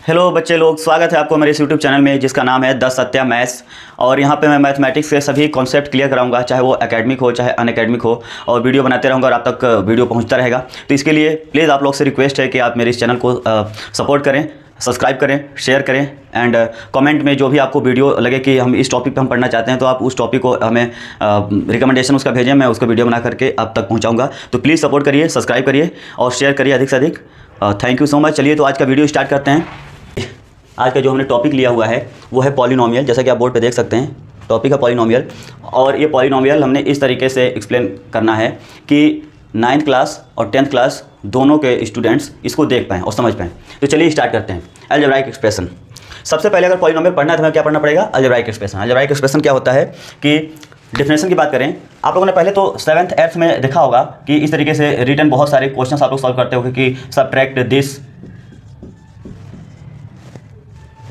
Hello बच्चे लोग, स्वागत है आपको मेरे इस यूट्यूब चैनल में जिसका नाम है द सत्या मैथ्स। और यहाँ पे मैं मैथमेटिक्स के सभी कॉन्सेप्ट क्लियर कराऊंगा, चाहे वो एकेडमिक हो चाहे अन अकेडमिक हो, और वीडियो बनाते रहूँगा और आप तक वीडियो पहुँचता रहेगा। तो इसके लिए प्लीज़ आप लोग से रिक्वेस्ट है कि आप मेरे इस चैनल को सपोर्ट करें, सब्सक्राइब करें, शेयर करें एंड कमेंट में जो भी आपको वीडियो लगे कि हम इस टॉपिक पे हम पढ़ना चाहते हैं तो आप उस टॉपिक को हमें रिकमेंडेशन उसका भेजें, मैं उसको वीडियो बना करके आप तक पहुँचाऊँगा। तो प्लीज़ सपोर्ट करिए, सब्सक्राइब करिए और शेयर करिए अधिक से अधिक। Thank you so much. चलिए तो आज का वीडियो स्टार्ट करते हैं। आज का जो हमने टॉपिक लिया हुआ है वो है पॉलिनोमियल। जैसा कि आप बोर्ड पे देख सकते हैं, टॉपिक है पॉलिनोमियल। और ये पॉलिनोमियल हमने इस तरीके से एक्सप्लेन करना है कि 9th क्लास और 10th क्लास दोनों के स्टूडेंट्स इसको देख पाएँ और समझ पाएँ। तो चलिए स्टार्ट करते हैं। Algebraic expression. सबसे पहले अगर पॉलिनोमियल पढ़ना है तो हमें क्या पढ़ना पड़ेगा? Algebraic expression. अलजेब्राइक एक्सप्रेशन क्या होता है कि डेफिनेशन की बात करें, आप लोगों ने पहले तो 7th 8th में देखा होगा कि इस तरीके से रिटर्न बहुत सारे क्वेश्चन आप लोग सॉल्व करते हो कि सब्ट्रैक्ट दिस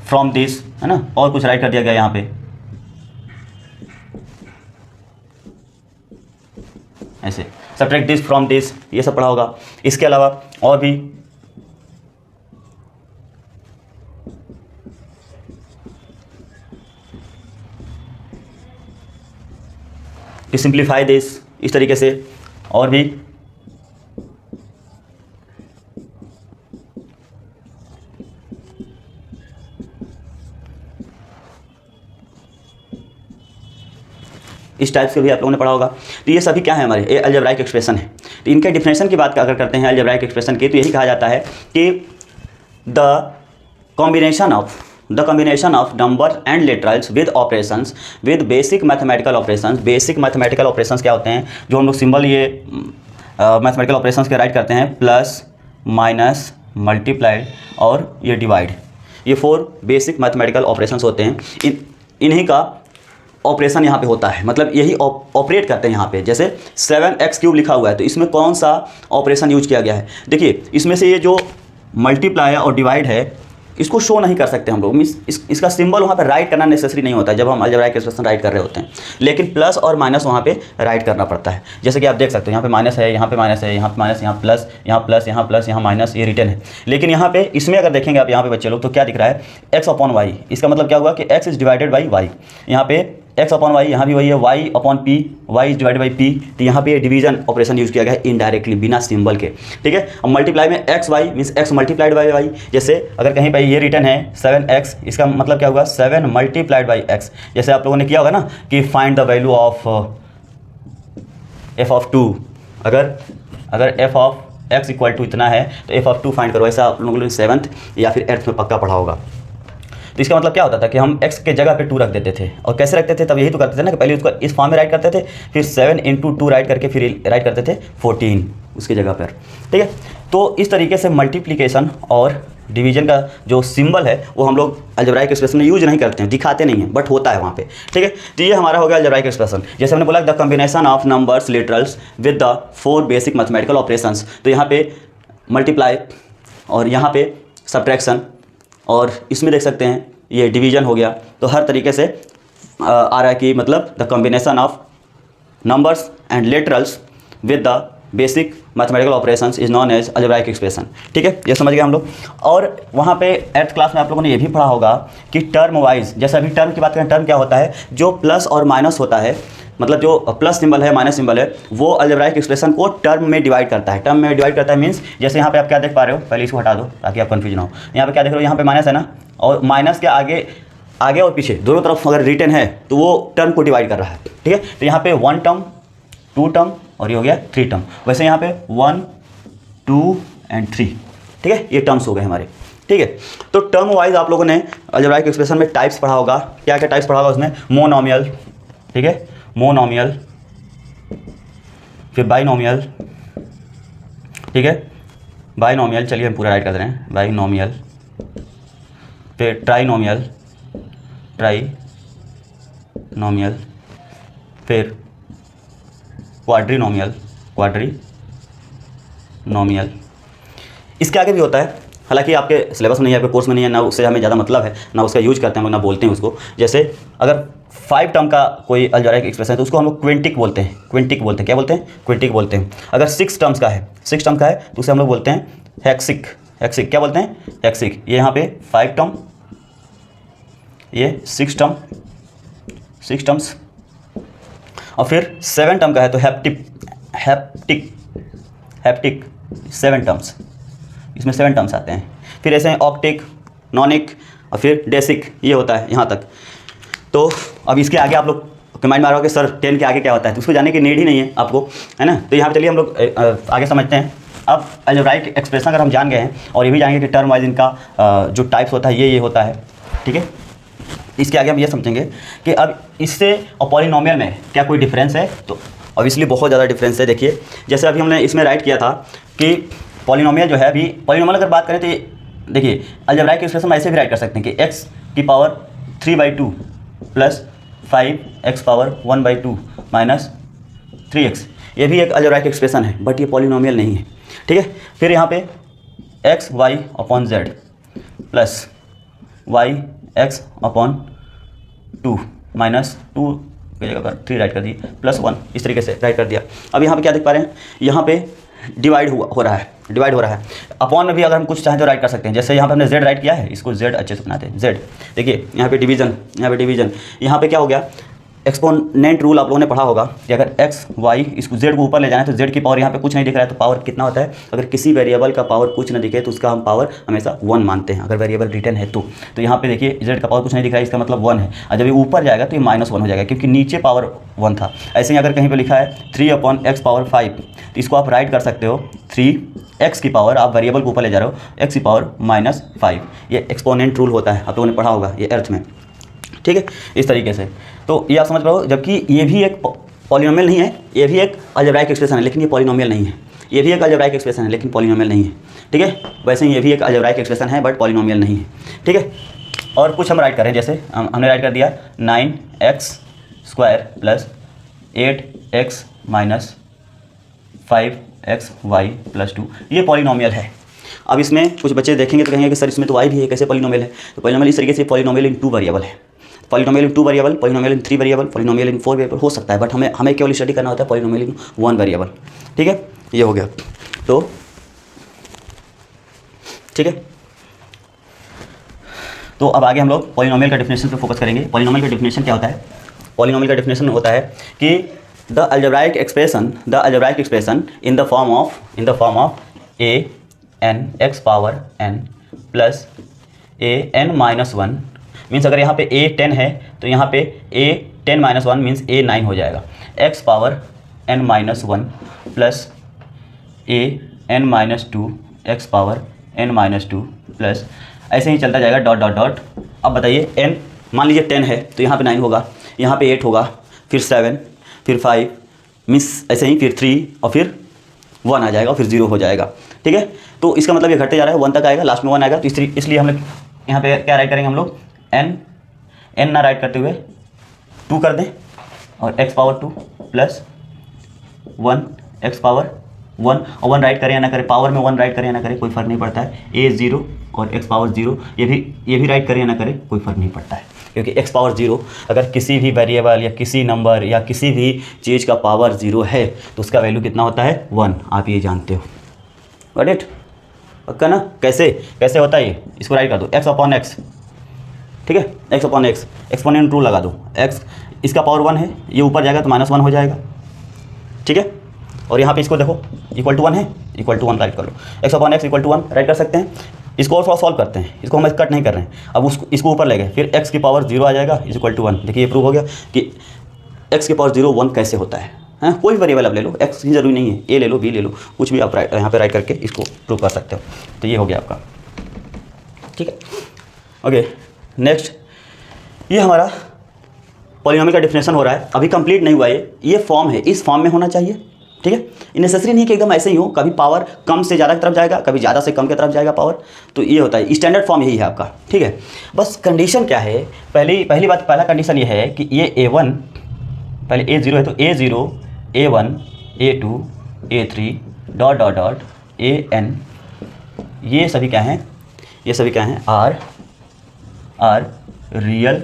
फ्रॉम दिस, है ना, और कुछ राइट कर दिया गया यहाँ पे ऐसे, सब्ट्रैक्ट दिस फ्रॉम दिस, ये सब पढ़ा होगा। इसके अलावा और भी टू सिंप्लीफाई दिस, इस तरीके से, और भी इस टाइप से भी आप लोगों ने पढ़ा होगा। तो ये सभी क्या है हमारे? ये अलजेब्राइक एक्सप्रेशन है। तो इनके डिफिनेशन की बात अगर करते हैं अलजेब्राइक एक्सप्रेशन की, तो यही कहा जाता है कि the combination of number and literals with operations with basic mathematical operations. Basic mathematical operations क्या होते हैं? जो हम लोग सिंबल ये मैथमेटिकल ऑपरेशंस के राइट करते हैं, प्लस माइनस मल्टीप्लाइड और ये डिवाइड, ये 4 बेसिक मैथमेटिकल ऑपरेशंस होते हैं। इन्हीं का ऑपरेशन यहाँ पे होता है, मतलब यही ऑपरेट करते हैं यहाँ पे। जैसे 7x³ लिखा हुआ है तो इसमें कौन सा ऑपरेशन यूज किया गया है? देखिए, इसमें से ये जो मल्टीप्लाई और डिवाइड है इसको शो नहीं कर सकते हम लोग, इसका सिंबल वहाँ पे राइट करना नेसेसरी नहीं होता है जब हम अलजेब्राइक एक्सप्रेशन राइट कर रहे होते हैं। लेकिन प्लस और माइनस वहाँ पे राइट करना पड़ता है। जैसे कि आप देख सकते हो यहाँ पे माइनस है, यहाँ पे माइनस है, यहाँ पे माइनस, यहाँ प्लस, यहाँ प्लस, यहाँ प्लस, यहाँ माइनस, ये रिटर्न है। लेकिन यहाँ पे इसमें अगर देखेंगे आप यहाँ पे बच्चे लोग, तो क्या दिख रहा है? x/y। इसका मतलब क्या हुआ कि x is divided by y। यहाँ पे x/y, यहाँ भी वही है, y/p, y is divided by p। तो यहाँ पे ये डिवीजन ऑपरेशन यूज किया गया है इनडायरेक्टली, बिना सिंबल के। ठीक है। अब मल्टीप्लाई में xy means x multiplied by y। जैसे अगर कहीं पर ये रिटर्न है 7x, इसका मतलब क्या हुआ? 7 मल्टीप्लाइड बाई x। जैसे आप लोगों ने किया होगा ना कि find the value of f(2). अगर f of x equal to इतना है तो f(2) फाइंड करो। ऐसा आप लोगों ने 7th या फिर 8th में पक्का पढ़ा होगा। तो इसका मतलब क्या होता था कि हम x के जगह पे 2 रख देते थे। और कैसे रखते थे? तब यही तो करते थे ना कि पहले उसको इस फॉर्म में राइट करते थे, फिर 7 × 2 राइट करके फिर राइट करते थे 14 उसकी जगह पर। ठीक है। तो इस तरीके से मल्टीप्लिकेशन और डिवीजन का जो सिंबल है वो हम लोग अलजेब्राइक एक्सप्रेशन में यूज नहीं करते हैं, दिखाते नहीं हैं, बट होता है वहाँ पे। ठीक है। तो ये हमारा हो गया अलजेब्राइक एक्सप्रेशन। जैसे हमने बोला the combination of numbers literals with the 4 basic mathematical operations. तो यहाँ पे मल्टीप्लाई और यहाँ पे सब्ट्रैक्शन, और इसमें देख सकते हैं ये डिवीजन हो गया। तो हर तरीके से आ रहा है कि मतलब the combination of numbers and literals with the basic mathematical operations is known as algebraic expression. ठीक है, ये समझ गए हम लोग। और वहाँ पे 8th क्लास में आप लोगों ने ये भी पढ़ा होगा कि टर्म वाइज, जैसे अभी टर्म की बात करें, टर्म क्या होता है? जो प्लस और माइनस होता है, मतलब जो प्लस सिंबल है, माइनस सिंबल है, वो अलजेब्राइक एक्सप्रेशन को टर्म में डिवाइड करता है। टर्म में डिवाइड करता है मीन्स, जैसे यहाँ पे आप क्या देख पा रहे हो, पहले इसको हटा दो ताकि आप कन्फ्यूज ना हो। यहाँ पे क्या देख रहे हो? यहाँ पे माइनस है ना, और माइनस के आगे और पीछे दोनों तरफ अगर रिटर्न है तो वो टर्म को डिवाइड कर रहा है। ठीक है। तो यहाँ पे 1 टर्म, 2 टर्म और ये हो गया 3 टर्म। वैसे यहाँ पे 1, 2 एंड 3। ठीक है, ये टर्म्स हो गए हमारे। ठीक है। तो टर्म वाइज आप लोगों ने अलजेब्राइक एक्सप्रेशन में टाइप्स पढ़ा होगा। क्या क्या टाइप्स पढ़ा होगा उसमें? मोनोमियल, ठीक है, मोनोमियल, फिर बाइनोमियल, ठीक है, बाइनोमियल, चलिए हम पूरा राइट कर रहे हैं, बाइनोमियल, फिर ट्राइनोमियल, ट्राइनोमियल, फिर क्वाड्रीनोमियल, क्वाड्रीनोमियल। इसके आगे भी होता है, हालांकि आपके सिलेबस में नहीं है, आपके कोर्स में नहीं है, ना उससे हमें ज़्यादा मतलब है, ना उसका यूज करते हैं हम लोग, ना बोलते हैं उसको। जैसे अगर 5 टर्म का कोई अलजेब्राइक एक्सप्रेशन है तो उसको हम लोग क्विंटिक बोलते हैं। क्विंटिक बोलते हैं, क्या बोलते हैं? क्विंटिक बोलते हैं। अगर 6 टर्म्स का है, 6 टर्म का है तो उसे हम लोग बोलते हैं हेक्सिक। एक्सिक क्या बोलते हैं, एक्सिक। ये यहाँ पे 5 टर्म, ये 6 टर्म्स, और फिर 7 टर्म का है तो हैप्टिक 7 टर्म्स, इसमें 7 टर्म्स आते हैं। फिर ऐसे हैं ऑक्टिक, नॉनिक और फिर डेसिक, ये होता है यहाँ तक। तो अब इसके आगे आप लोग कमेंट मारो कि सर 10 के आगे क्या होता है, तो उसको जाने की नीड ही नहीं है आपको, है ना। तो यहाँ पे चलिए हम लोग आगे समझते हैं। अब अलजेब्राइक एक्सप्रेशन अगर हम जान गए हैं और ये भी जानेंगे कि टर्म वाइज इनका जो टाइप्स होता है ये होता है, ठीक है। इसके आगे हम ये समझेंगे कि अब इससे और पॉलिनोमियल में क्या कोई डिफरेंस है, तो ऑब्वियसली बहुत ज़्यादा डिफरेंस है। देखिए जैसे अभी हमने इसमें राइट किया था कि पॉलिनोमियल जो है, अभी पॉलिनोमियल अगर बात करें तो देखिए अलजेब्राइक एक्सप्रेशन ऐसे भी राइट कर सकते हैं कि x की power 3/2 plus 5x power 1/2 minus 3x, ये भी एक अलजेब्राइक एक्सप्रेशन है, बट ये पॉलिनोमियल नहीं है, ठीक है। फिर यहाँ पे x y upon z plus y x upon 2 minus 2 की जगह पर 3 राइट कर दिए प्लस 1, इस तरीके से राइट कर दिया। अब यहाँ पे क्या देख पा रहे हैं, यहाँ पे डिवाइड हो रहा है। अपॉन में भी अगर हम कुछ चाहें तो राइट कर सकते हैं। जैसे यहाँ पे हमने z राइट किया है, इसको z अच्छे से बनाते हैं। z देखिए यहाँ पे डिवीजन, यहाँ पे क्या हो गया, एक्सपोनेंट रूल आप लोगों ने पढ़ा होगा कि अगर x y इसको z को ऊपर ले जाना है तो z की पावर यहाँ पे कुछ नहीं दिख रहा है तो पावर कितना होता है, अगर किसी वेरिएबल का पावर कुछ ना दिखे तो उसका हम पावर हमेशा 1 मानते हैं, अगर वेरिएबल रिटर्न है तो यहाँ पे देखिए z का पावर कुछ नहीं दिख रहा है, इसका मतलब 1 है, और जब ये ऊपर जाएगा तो ये -1 हो जाएगा क्योंकि नीचे पावर 1 था। ऐसे ही अगर कहीं पर लिखा है 3/x पावर 5 तो इसको आप राइट कर सकते हो 3x की पावर, आप वेरिएबल को ऊपर ले जा रहे हो, x की पावर -5, ये एक्सपोनेंट रूल होता है, आप लोगों ने पढ़ा होगा ये अर्थ में, ठीक है, इस तरीके से। तो ये आप समझ पाओ, जबकि ये भी एक पॉलिनोमियल नहीं है, ये भी एक अलजेब्राइक एक्सप्रेशन है लेकिन ये पॉलिनोमियल नहीं है, ये भी एक अलजेब्राइक एक्सप्रेशन है लेकिन पॉलिनोमियल नहीं है, ठीक है। वैसे ही ये भी एक अलजेब्राइक एक्सप्रेशन है बट पॉलिनोमियल नहीं है, ठीक है। और कुछ हम राइट करें, जैसे हमने राइट कर दिया 9x² plus 8x minus 5xy plus 2, ये पॉलिनोमियल है। अब इसमें कुछ बच्चे देखेंगे तो कहेंगे कि सर इसमें तो y भी है, कैसे पॉलिनोमियल है। तो पॉलिनोमियल इस तरीके से पॉलिनोमियल इन 2 वेरिएबल है, पॉलिनोमियल इन 2 वेरिएबल, पॉलिनोमियल इन 3 वेरिएबल, पॉलिनोमियल इन 4 वेरिएबल हो सकता है, बट हमें केवल स्टडी करना होता है पॉलिनोमियल इन 1 वेरिएबल, ठीक है। ये हो गया, तो ठीक है। तो अब आगे हम लोग पॉलिनोमियल का डेफिनेशन पे फोकस करेंगे। पॉलिनोमियल का डेफिनेशन क्या होता है, पॉलिनोमियल का डेफिनेशन होता है कि the algebraic expression in the form of a(n)x power n plus a(n-1) means अगर यहाँ पे a 10 है तो यहाँ पे a(10-1) मीन्स a 9 हो जाएगा, x power n-1 plus a(n-2) x power n-2 plus ऐसे ही चलता जाएगा डॉट डॉट डॉट। अब बताइए n मान लीजिए 10 है तो यहाँ पे 9 होगा, यहाँ पे 8 होगा, फिर 7, फिर 5 मीन्स ऐसे ही, फिर 3 और फिर 1 आ जाएगा और फिर 0 हो जाएगा, ठीक है। तो इसका मतलब ये घटते जा रहा है, 1 तक आएगा, लास्ट में 1 आएगा। तो इसलिए हम लोग यहाँ पे क्या राइट करेंगे, हम लोग n ना राइट करते हुए 2 कर दें और x power 2 plus 1 x power 1, और 1 राइट करें या ना करें, पावर में 1 राइट करें या ना करें कोई फ़र्क नहीं पड़ता है, a 0 और x पावर 0 ये भी राइट करें या ना करें कोई फ़र्क नहीं पड़ता है, क्योंकि x पावर 0 अगर किसी भी वेरिएबल या किसी नंबर या किसी भी चीज़ का पावर 0 है तो उसका वैल्यू कितना होता है, 1, आप ये जानते हो, गॉट इट, पक्का ना। कैसे होता है ये, इसको राइट कर दो x/x, ठीक है, x/x, एक्सपोनेंट रूल लगा दो, x इसका पावर 1 है, ये ऊपर जाएगा तो -1 हो जाएगा, ठीक है। और यहाँ पे इसको देखो इक्वल टू 1 है, इक्वल टू 1 राइट कर लो, x/x इक्वल टू 1 राइट कर सकते हैं। इसको और थोड़ा सॉल्व करते हैं, इसको हम कट नहीं कर रहे हैं, अब इसको ऊपर ले गए, फिर x की पावर 0 आ जाएगा इज इक्वल टू 1। देखिए ये प्रूव हो गया कि x की पावर 0 1 कैसे होता है, हाँ। कोई वेरिएबल आप ले लो, x की जरूरी नहीं है, a ले लो, b ले लो, कुछ भी आप यहाँ पे राइट करके इसको प्रूव कर सकते हो। तो ये हो गया आपका, ठीक है। ओके नेक्स्ट, ये हमारा पॉलिनोमियल का डेफिनेशन हो रहा है, अभी कंप्लीट नहीं हुआ ये फॉर्म है, इस फॉर्म में होना चाहिए, ठीक है। नेसेसरी नहीं कि एकदम ऐसे ही हो, कभी पावर कम से ज़्यादा की तरफ जाएगा, कभी ज़्यादा से कम की तरफ जाएगा पावर, तो ये होता है, स्टैंडर्ड फॉर्म यही है आपका, ठीक है। बस कंडीशन क्या है, पहला कंडीशन ये है कि ये a1 पहले a0 है तो a0 a1 a2 a3 dot dot dot an, ये सभी क्या हैं, आर रियल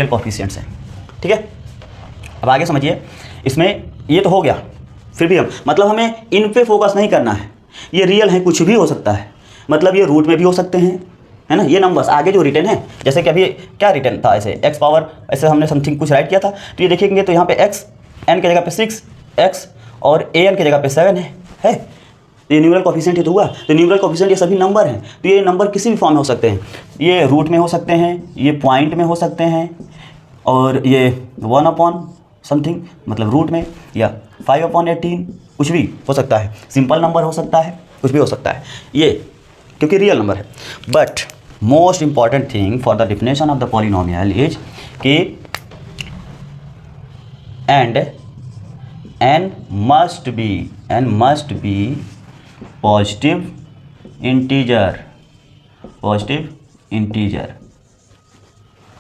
कोफिशिएंट्स हैं, ठीक है। अब आगे समझिए, इसमें ये तो हो गया फिर भी हम मतलब हमें इन पे फोकस नहीं करना है, ये रियल है, कुछ भी हो सकता है, मतलब ये रूट में भी हो सकते हैं, है ना। ये नंबर्स आगे जो रिटर्न है, जैसे कि अभी क्या रिटर्न था, ऐसे एक्स पावर ऐसे हमने समथिंग कुछ राइट किया था, तो ये देखेंगे तो यहाँ पे एक्स एन के जगह पे 6 एक्स और ए एन के जगह पे 7 है। ये न्यूमरल कोफिशिएंट ही तो हुआ, तो न्यूमरल कोफिशिएंट ये सभी नंबर हैं, तो ये नंबर किसी भी फॉर्म में हो सकते हैं, ये रूट में हो सकते हैं, ये पॉइंट में हो सकते हैं, और ये 1 अपॉन समथिंग मतलब रूट में, या 5/18 कुछ भी हो सकता है, सिंपल नंबर हो सकता है, कुछ भी हो सकता है ये, क्योंकि रियल नंबर है। But most important thing for the definition of the polynomial is कि and n must be positive integer,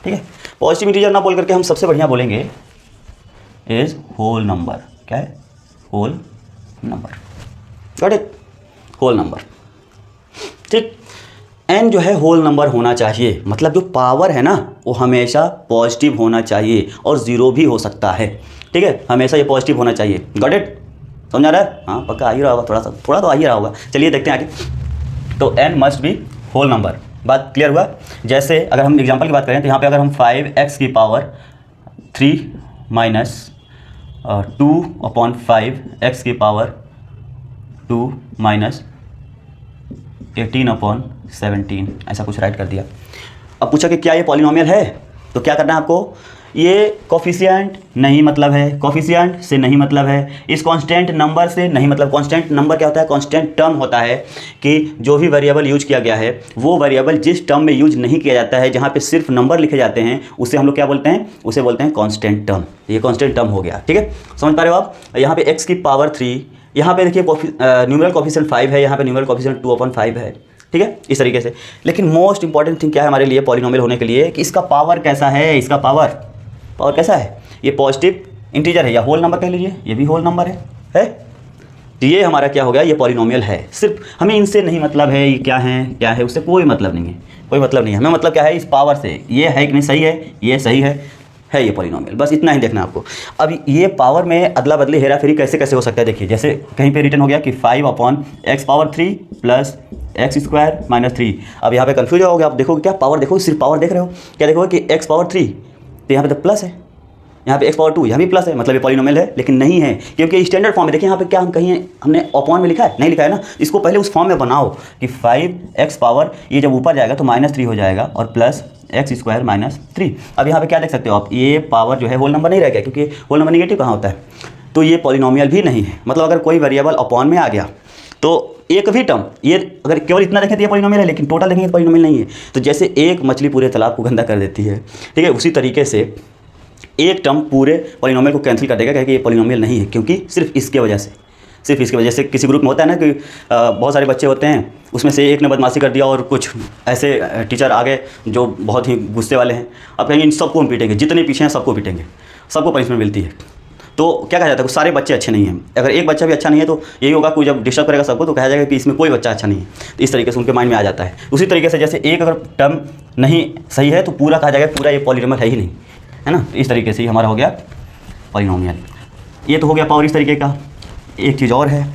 ठीक है। पॉजिटिव इंटीजर ना बोल करके हम सबसे बढ़िया बोलेंगे इज होल नंबर। क्या है? Whole number. Got it? Whole number, ठीक। n जो है होल नंबर होना चाहिए, मतलब जो पावर है ना वो हमेशा पॉजिटिव होना चाहिए, और ज़ीरो भी हो सकता है, ठीक है। हमेशा ये पॉजिटिव होना चाहिए। Got it? समझ आ रहा है? हाँ पक्का आ ही रहा होगा, थोड़ा तो आ ही रहा होगा। चलिए देखते हैं आगे। तो n must be whole number, बात क्लियर हुआ। जैसे अगर हम एग्जांपल की बात करें तो यहाँ पे अगर हम 5x की पावर 3 माइनस 2/5 x की पावर 2 माइनस 18/17 ऐसा कुछ राइट कर दिया। अब पूछा कि क्या ये पॉलिनोमियल है, तो क्या करना है आपको, ये कोफिशिएंट नहीं मतलब है, कोफिशिएंट से नहीं मतलब है, इस कांस्टेंट नंबर से नहीं मतलब। कांस्टेंट नंबर क्या होता है? कांस्टेंट टर्म होता है कि जो भी वेरिएबल यूज किया गया है वो वेरिएबल जिस टर्म में यूज नहीं किया जाता है, जहाँ पे सिर्फ नंबर लिखे जाते हैं, उसे हम लोग क्या बोलते हैं? उसे बोलते हैं कांस्टेंट टर्म। ये कांस्टेंट टर्म हो गया, ठीक है। समझ पा रहे हो आप? यहाँ पे x की पावर 3, यहाँ पे देखिए न्यूमरल कोफिशिएंट 5 है, यहाँ पे न्यूमरल कोफिशिएंट 2/5 है, ठीक है, इस तरीके से। लेकिन मोस्ट इंपॉर्टेंट थिंग क्या है हमारे लिए पॉलिनोमियल होने के लिए, कि इसका पावर कैसा है, इसका पावर कैसा है? ये पॉजिटिव इंटीजर है या होल नंबर कह लीजिए, ये भी होल नंबर है। तो ये हमारा क्या हो गया? ये पॉलिनोमियल है। सिर्फ हमें इनसे नहीं मतलब है, ये क्या है उससे कोई मतलब नहीं है, कोई मतलब नहीं है। हमें मतलब क्या है? इस पावर से। ये है कि नहीं सही है, ये सही है ये पॉलिनोमियल, बस इतना ही देखना है आपको। अब ये पावर में अदला बदली हेरा फेरी कैसे कैसे हो सकता है, देखिए। जैसे कहीं पे रिटर्न हो गया कि 5/x⁻³ प्लस x² - 3। अब यहाँ पे कन्फ्यूज हो गया, आप देखोगे क्या पावर, देखो सिर्फ पावर देख रहे हो, क्या देखोगे कि x⁻³ तो यहाँ पे तो प्लस है, यहाँ पे x⁻2 यहाँ भी प्लस है, मतलब ये पॉलिनोमियल है। लेकिन नहीं है, क्योंकि स्टैंडर्ड फॉर्म में देखिए यहाँ पे क्या हम कहीं हमने अपॉन में लिखा है, नहीं लिखा है ना। इसको पहले उस फॉर्म में बनाओ कि 5x पावर ये जब ऊपर जाएगा तो -3 हो जाएगा और प्लस x² - 3। अब यहाँ पे क्या देख सकते हो आप, ये पावर जो है होल नंबर नहीं रह गया, क्योंकि होल नंबर नेगेटिव कहाँ होता है, तो ये पॉलिनोमियल भी नहीं है। मतलब अगर कोई वेरिएबल अपॉन में आ गया तो एक भी टर्म, ये अगर केवल इतना देखें तो ये पॉलिनोमियल है, लेकिन टोटल देखेंगे तो पॉलिनोमियल नहीं है। तो जैसे एक मछली पूरे तालाब को गंदा कर देती है, ठीक है, उसी तरीके से एक टर्म पूरे पॉलिनोमियल को कैंसिल कर देगा, कहेगा कि ये पॉलिनोमियल नहीं है, क्योंकि सिर्फ इसके वजह से किसी ग्रुप में होता है ना कि बहुत सारे बच्चे होते हैं, उसमें से एक ने बदमाशी कर दिया और कुछ ऐसे टीचर आ गए जो बहुत ही गुस्से वाले हैं। अब कहेंगे इन सबको हम पीटेंगे, जितने पीछे हैं सबको पीटेंगे, सबको पनिशमेंट मिलती है। तो क्या कहा जाता है, सारे बच्चे अच्छे नहीं हैं। अगर एक बच्चा भी अच्छा नहीं है तो यही होगा, कोई जब डिस्टर्ब करेगा सबको तो कहा जाएगा कि इसमें कोई बच्चा अच्छा नहीं है। तो इस तरीके से उनके माइंड में आ जाता है। उसी तरीके से जैसे एक अगर टर्म नहीं सही है तो पूरा कहा जाएगा पूरा ये पॉलिनोमियल है ही नहीं, है ना। तो इस तरीके से ही हमारा हो गया पॉलिनोमियल। ये तो हो गया पावर इस तरीके का। एक चीज़ और है,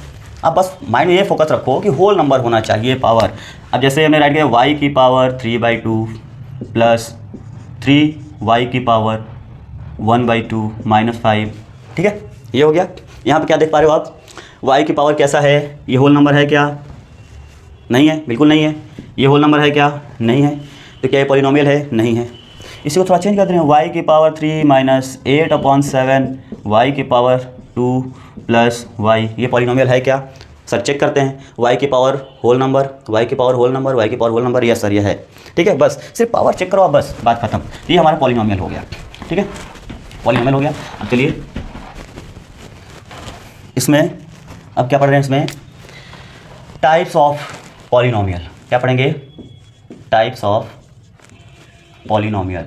आप बस माइंड में ये फोकस रखो कि होल नंबर होना चाहिए पावर। अब जैसे हमने राइट किया y की पावर 3/2 प्लस 3y की पावर 1/2 -5, ठीक है, ये हो गया। यहाँ पे क्या देख पा रहे हो आप, y की पावर कैसा है, ये होल नंबर है क्या? नहीं है, बिल्कुल नहीं है। ये होल नंबर है क्या? नहीं है। तो क्या ये पॉलिनोमियल है? नहीं है। इसी को थोड़ा चेंज कर दें, y की पावर 3 माइनस 8/7 y की पावर 2 प्लस y, ये पॉलिनोमियल है क्या? सर चेक करते हैं, y की पावर होल नंबर, y की पावर होल नंबर, y की power whole number, yes sir ये है, ठीक है। बस सिर्फ पावर चेक करो आप, बस बात खत्म। ये हमारा पॉलिनोमियल हो गया, ठीक है, पॉलिनोमियल हो गया। अब चलिए इसमें अब क्या पढ़ रहे हैं, इसमें टाइप्स ऑफ पॉलिनोमियल। क्या पढ़ेंगे? Types of polynomial.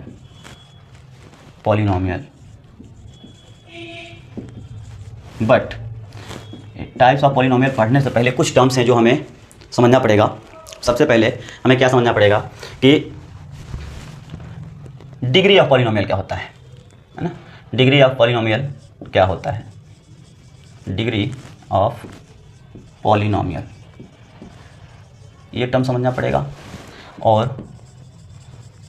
But types of polynomial पढ़ने से पहले कुछ टर्म्स हैं जो हमें समझना पड़ेगा। सबसे पहले हमें क्या समझना पड़ेगा कि डिग्री ऑफ पॉलिनोमियल क्या होता है ना। डिग्री ऑफ पॉलिनोमियल क्या होता है, डिग्री ऑफ पॉलिनोमियल, ये टर्म समझना पड़ेगा, और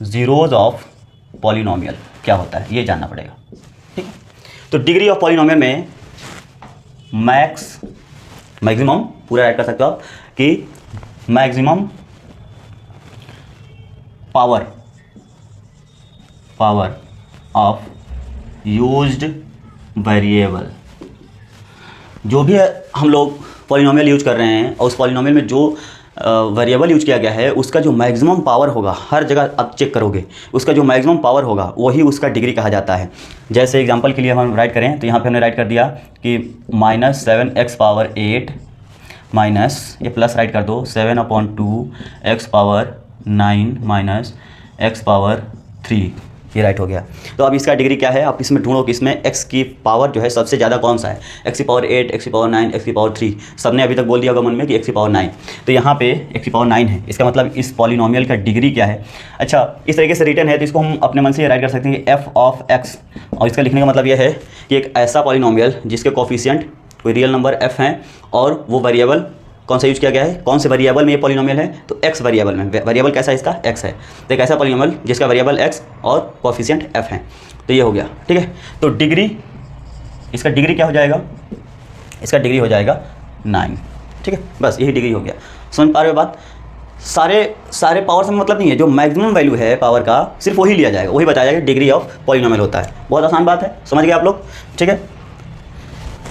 ज़ीरोज़ ऑफ पॉलिनोमियल क्या होता है ये जानना पड़ेगा। ठीक है, तो डिग्री ऑफ पॉलिनोमियल में मैक्सिमम पूरा ऐड कर सकते हो आप कि maximum power of used variable, जो भी हम लोग पॉलिनोमियल यूज कर रहे हैं और उस पॉलिनोमियल में जो वेरिएबल यूज किया गया है उसका जो मैक्सिमम पावर होगा, हर जगह आप चेक करोगे उसका जो मैक्सिमम पावर होगा वही उसका डिग्री कहा जाता है। जैसे एग्जांपल के लिए हम राइट करें तो यहाँ पे हमने राइट कर दिया कि -7x⁸ माइनस ये प्लस राइट कर दो 7/2x⁹ -x⁻3, ये राइट हो गया। तो अब इसका डिग्री क्या है, आप इसमें ढूंढो कि इसमें x की पावर जो है सबसे ज़्यादा कौन सा है, x⁸, x⁹, x⁻3, सबने अभी तक बोल दिया होगा मन में कि x⁹, तो यहाँ पे x⁹ है। इसका मतलब इस पॉलिनोमियल का डिग्री क्या है। अच्छा, इस तरीके से रिटर्न है तो इसको हम अपने मन से राइट कर सकते हैं कि f ऑफ x, और इसका लिखने का मतलब यह है कि एक ऐसा पॉलिनोमियल जिसके कोफिशिएंट कोई रियल नंबर f हैं और वो वेरिएबल कौन सा यूज किया गया है, कौन से वेरिएबल में ये पॉलिनोमियल है, तो x वेरिएबल में, वेरिएबल कैसा है इसका x है, तो एक ऐसा पॉलिनोमियल जिसका वेरिएबल x और कोफिशिएंट f हैं, तो ये हो गया। ठीक है, तो डिग्री, इसका डिग्री क्या हो जाएगा, इसका डिग्री हो जाएगा 9। ठीक है, बस यही डिग्री हो गया। समझ पा रहे हो बात। सारे पावर से मतलब नहीं है, जो मैक्सिमम वैल्यू है पावर का सिर्फ वही लिया जाएगा, वही बताया जाएगा डिग्री ऑफ पॉलिनोमियल होता है। बहुत आसान बात है, समझ गए आप लोग। ठीक है,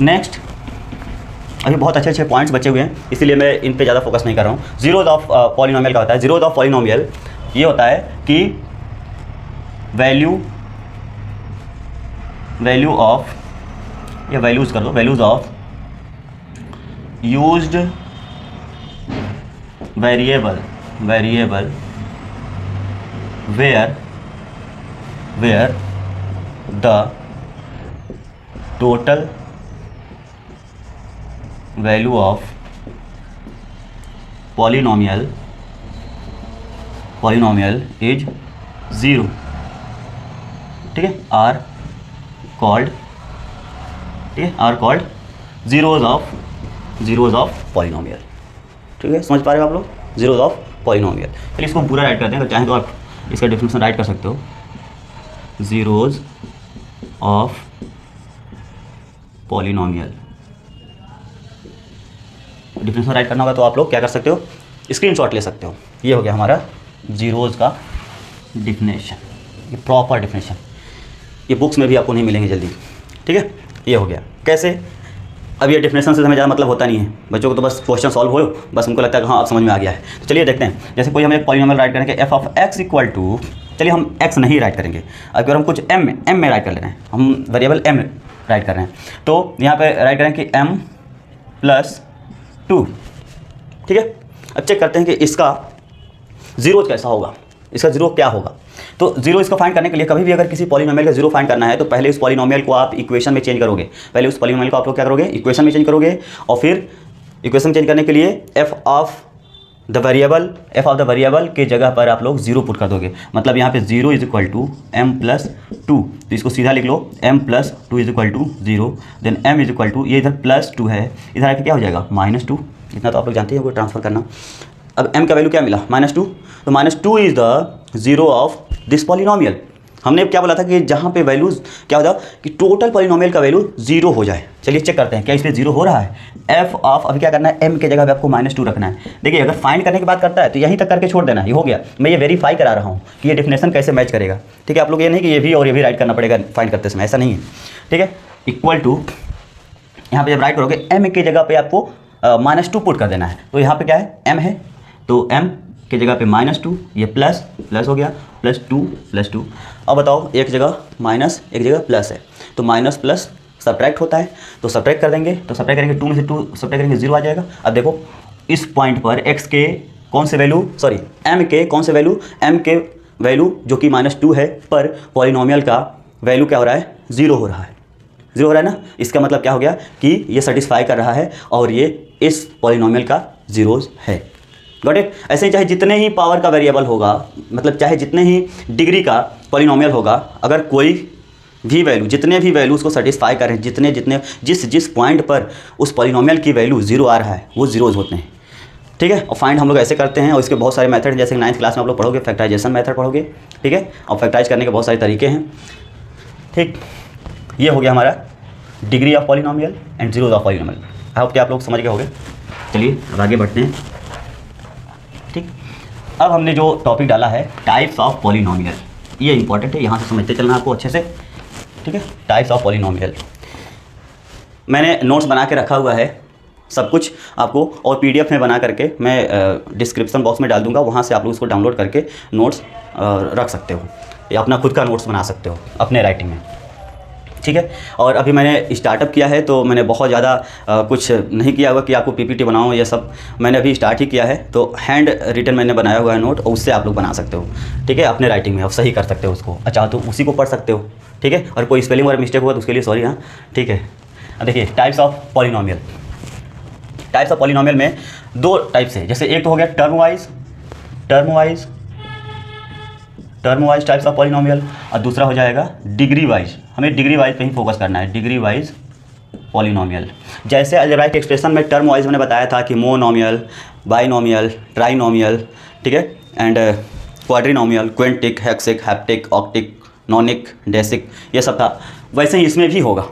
नेक्स्ट, अभी बहुत अच्छे अच्छे पॉइंट्स बचे हुए हैं इसलिए मैं इन पे ज़्यादा फोकस नहीं कर रहा हूँ। ज़ीरोज़ ऑफ पॉलिनोमियल का होता है, ज़ीरोज़ ऑफ पॉलिनोमियल ये होता है कि वैल्यू ऑफ, ये वैल्यूज़ कर दो, values of used variable where the total value of polynomial is 0। ठीक है, are called zeros of polynomial. ठीक है, समझ पा रहे हो आप लोग, ज़ीरोज़ ऑफ पॉलिनोमियल। चलिए इसको हम पूरा राइट करते हैं, अगर चाहें तो आप इसका डेफिनेशन राइट कर सकते हो। Zeros of polynomial, definition right करना होगा तो आप लोग क्या कर सकते हो, स्क्रीनशॉट ले सकते हो। ये हो गया हमारा ज़ीरोज़ का डिफिनेशन, ये प्रॉपर डिफिनेशन, ये बुक्स में भी आपको नहीं मिलेंगे जल्दी। ठीक है, ये हो गया। कैसे, अब ये डिफिनेशन से हमें ज़्यादा मतलब होता नहीं है, बच्चों को तो बस क्वेश्चन सॉल्व हो, बस उनको लगता है कि हाँ अब समझ में आ गया है। तो चलिए देखते हैं, जैसे कोई हम एक पॉलिनोमियल राइट करेंगे f of x equal to, चलिए हम x नहीं राइट करेंगे, अगर हम कुछ m में राइट कर ले रहे हैं, हम वेरिएबल m राइट कर रहे हैं, तो यहाँ पे राइट करें कि m+2। ठीक है, अब चेक करते हैं कि इसका ज़ीरो कैसा होगा, इसका ज़ीरो क्या होगा। तो जीरो इसको फाइंड करने के लिए कभी भी अगर किसी पॉलिनोमियल का जीरो फाइंड करना है तो पहले उस पॉलिनोमियल को आप इक्वेशन में चेंज करोगे, पहले उस पॉलिनोमियल को आप लोग क्या करोगे, इक्वेशन में चेंज करोगे, और फिर इक्वेशन चेंज करने के लिए एफ ऑफ द वेरिएबल के जगह पर आप लोग जीरो पुट कर दोगे। मतलब यहाँ पे zero is equal to m+2, तो इसको सीधा लिख लो m+2 is equal to zero, then m is equal to, ये इधर +2 है, इधर आके क्या हो जाएगा -2, इतना तो आप लोग जानते हैं ट्रांसफर करना। अब m का वैल्यू क्या मिला -2, तो -2 is the zero of this polynomial. हमने क्या बोला था कि जहाँ पे वैल्यूज क्या होता है कि टोटल पॉलिनोमियल का वैल्यू जीरो हो जाए। चलिए चेक करते हैं क्या इस पर जीरो हो रहा है। एफ ऑफ अभी क्या करना है, m के जगह पे आपको -2 रखना है। देखिए अगर फाइंड करने की बात करता है तो यहीं तक करके छोड़ देना, ये हो गया। मैं ये वेरीफाई करा रहा हूँ कि ये डिफिनेशन कैसे मैच करेगा। ठीक है, आप लोग ये नहीं कि ये भी और ये भी राइट करना पड़ेगा फाइंड करते समय, ऐसा नहीं है। ठीक है, इक्वल टू यहाँ पे जब राइट करोगे m की जगह पे आपको -2 पुट कर देना है। तो यहाँ पे क्या है, m है, तो m की जगह पे -2, ये प्लस हो गया, +2 अब बताओ, एक जगह माइनस एक जगह प्लस है, तो माइनस प्लस सब्ट्रैक्ट होता है, तो सब्ट्रैक्ट कर देंगे, तो सब्ट्रैक्ट करेंगे 2 में से 2 सब्ट्रैक्ट करेंगे 0 आ जाएगा। अब देखो इस पॉइंट पर x के कौन से वैल्यू, सॉरी m के कौन से वैल्यू, m के वैल्यू जो कि -2 है, पर पॉलिनोमियल का वैल्यू क्या हो रहा है, 0 हो रहा है, 0 हो रहा है ना। इसका मतलब क्या हो गया कि ये सेटिस्फाई कर रहा है और ये इस पॉलिनोमियल का जीरोज है। Got it. ऐसे ही चाहे जितने ही पावर का वेरिएबल होगा, मतलब चाहे जितने ही डिग्री का पॉलिनोमियल होगा, अगर कोई भी वैल्यू, जितने भी वैल्यू उसको सेटिस्फाई कर रहे हैं, जितने जितने जिस पॉइंट पर उस पॉलिनोमियल की वैल्यू 0 आ रहा है वो जीरोज़ होते हैं। ठीक है, और फाइंड हम लोग ऐसे करते हैं, और इसके बहुत सारे मेथड हैं, जैसे 9th क्लास में आप लोग पढ़ोगे फैक्टराइजेशन मेथड पढ़ोगे। ठीक है, और फैक्टराइज करने के बहुत सारे तरीके हैं। ठीक, ये हो गया हमारा degree of polynomial and zeros of polynomial. I hope कि आप लोग समझ गए होंगे। चलिए अब आगे बढ़ते हैं। ठीक, अब हमने जो टॉपिक डाला है टाइप्स ऑफ पॉलिनोमियल, ये इंपॉर्टेंट है, यहाँ से समझते चलना आपको अच्छे से। ठीक है, टाइप्स ऑफ पॉलिनोमियल मैंने नोट्स बना के रखा हुआ है, सब कुछ आपको, और PDF में बना करके मैं डिस्क्रिप्शन बॉक्स में डाल दूंगा, वहाँ से आप लोग उसको डाउनलोड करके नोट्स रख सकते हो, या अपना खुद का नोट्स बना सकते हो अपने राइटिंग में। ठीक है, और अभी मैंने स्टार्टअप किया है, तो मैंने बहुत ज़्यादा कुछ नहीं किया हुआ कि आपको PPT बनाऊँ, ये सब मैंने अभी स्टार्ट ही किया है। तो हैंड रिटन मैंने बनाया हुआ है नोट, और उससे आप लोग बना सकते हो। ठीक है, अपने राइटिंग में आप सही कर सकते हो उसको, अच्छा तो उसी को पढ़ सकते हो। ठीक है, और कोई स्पेलिंग वगैरह मिस्टेक हुआ तो उसके लिए सॉरी। हाँ ठीक है, देखिए types of polynomial. Types of polynomial में 2 टाइप्स है, जैसे एक तो हो गया term wise types of polynomial, और दूसरा हो जाएगा डिग्री वाइज। हमें डिग्री वाइज पे ही फोकस करना है, डिग्री वाइज पॉलिनोमियल। जैसे अलजेब्राइक एक्सप्रेशन में टर्म वाइज मैंने बताया था कि मोनोमियल, बाइनोमियल, ट्राइनोमियल, ठीक है, एंड क्वाड्रिनोमियल, क्विंटिक, हेक्सिक, हैप्टिक, ऑक्टिक, नॉनिक, डेसिक, ये सब था। वैसे ही इसमें भी होगा।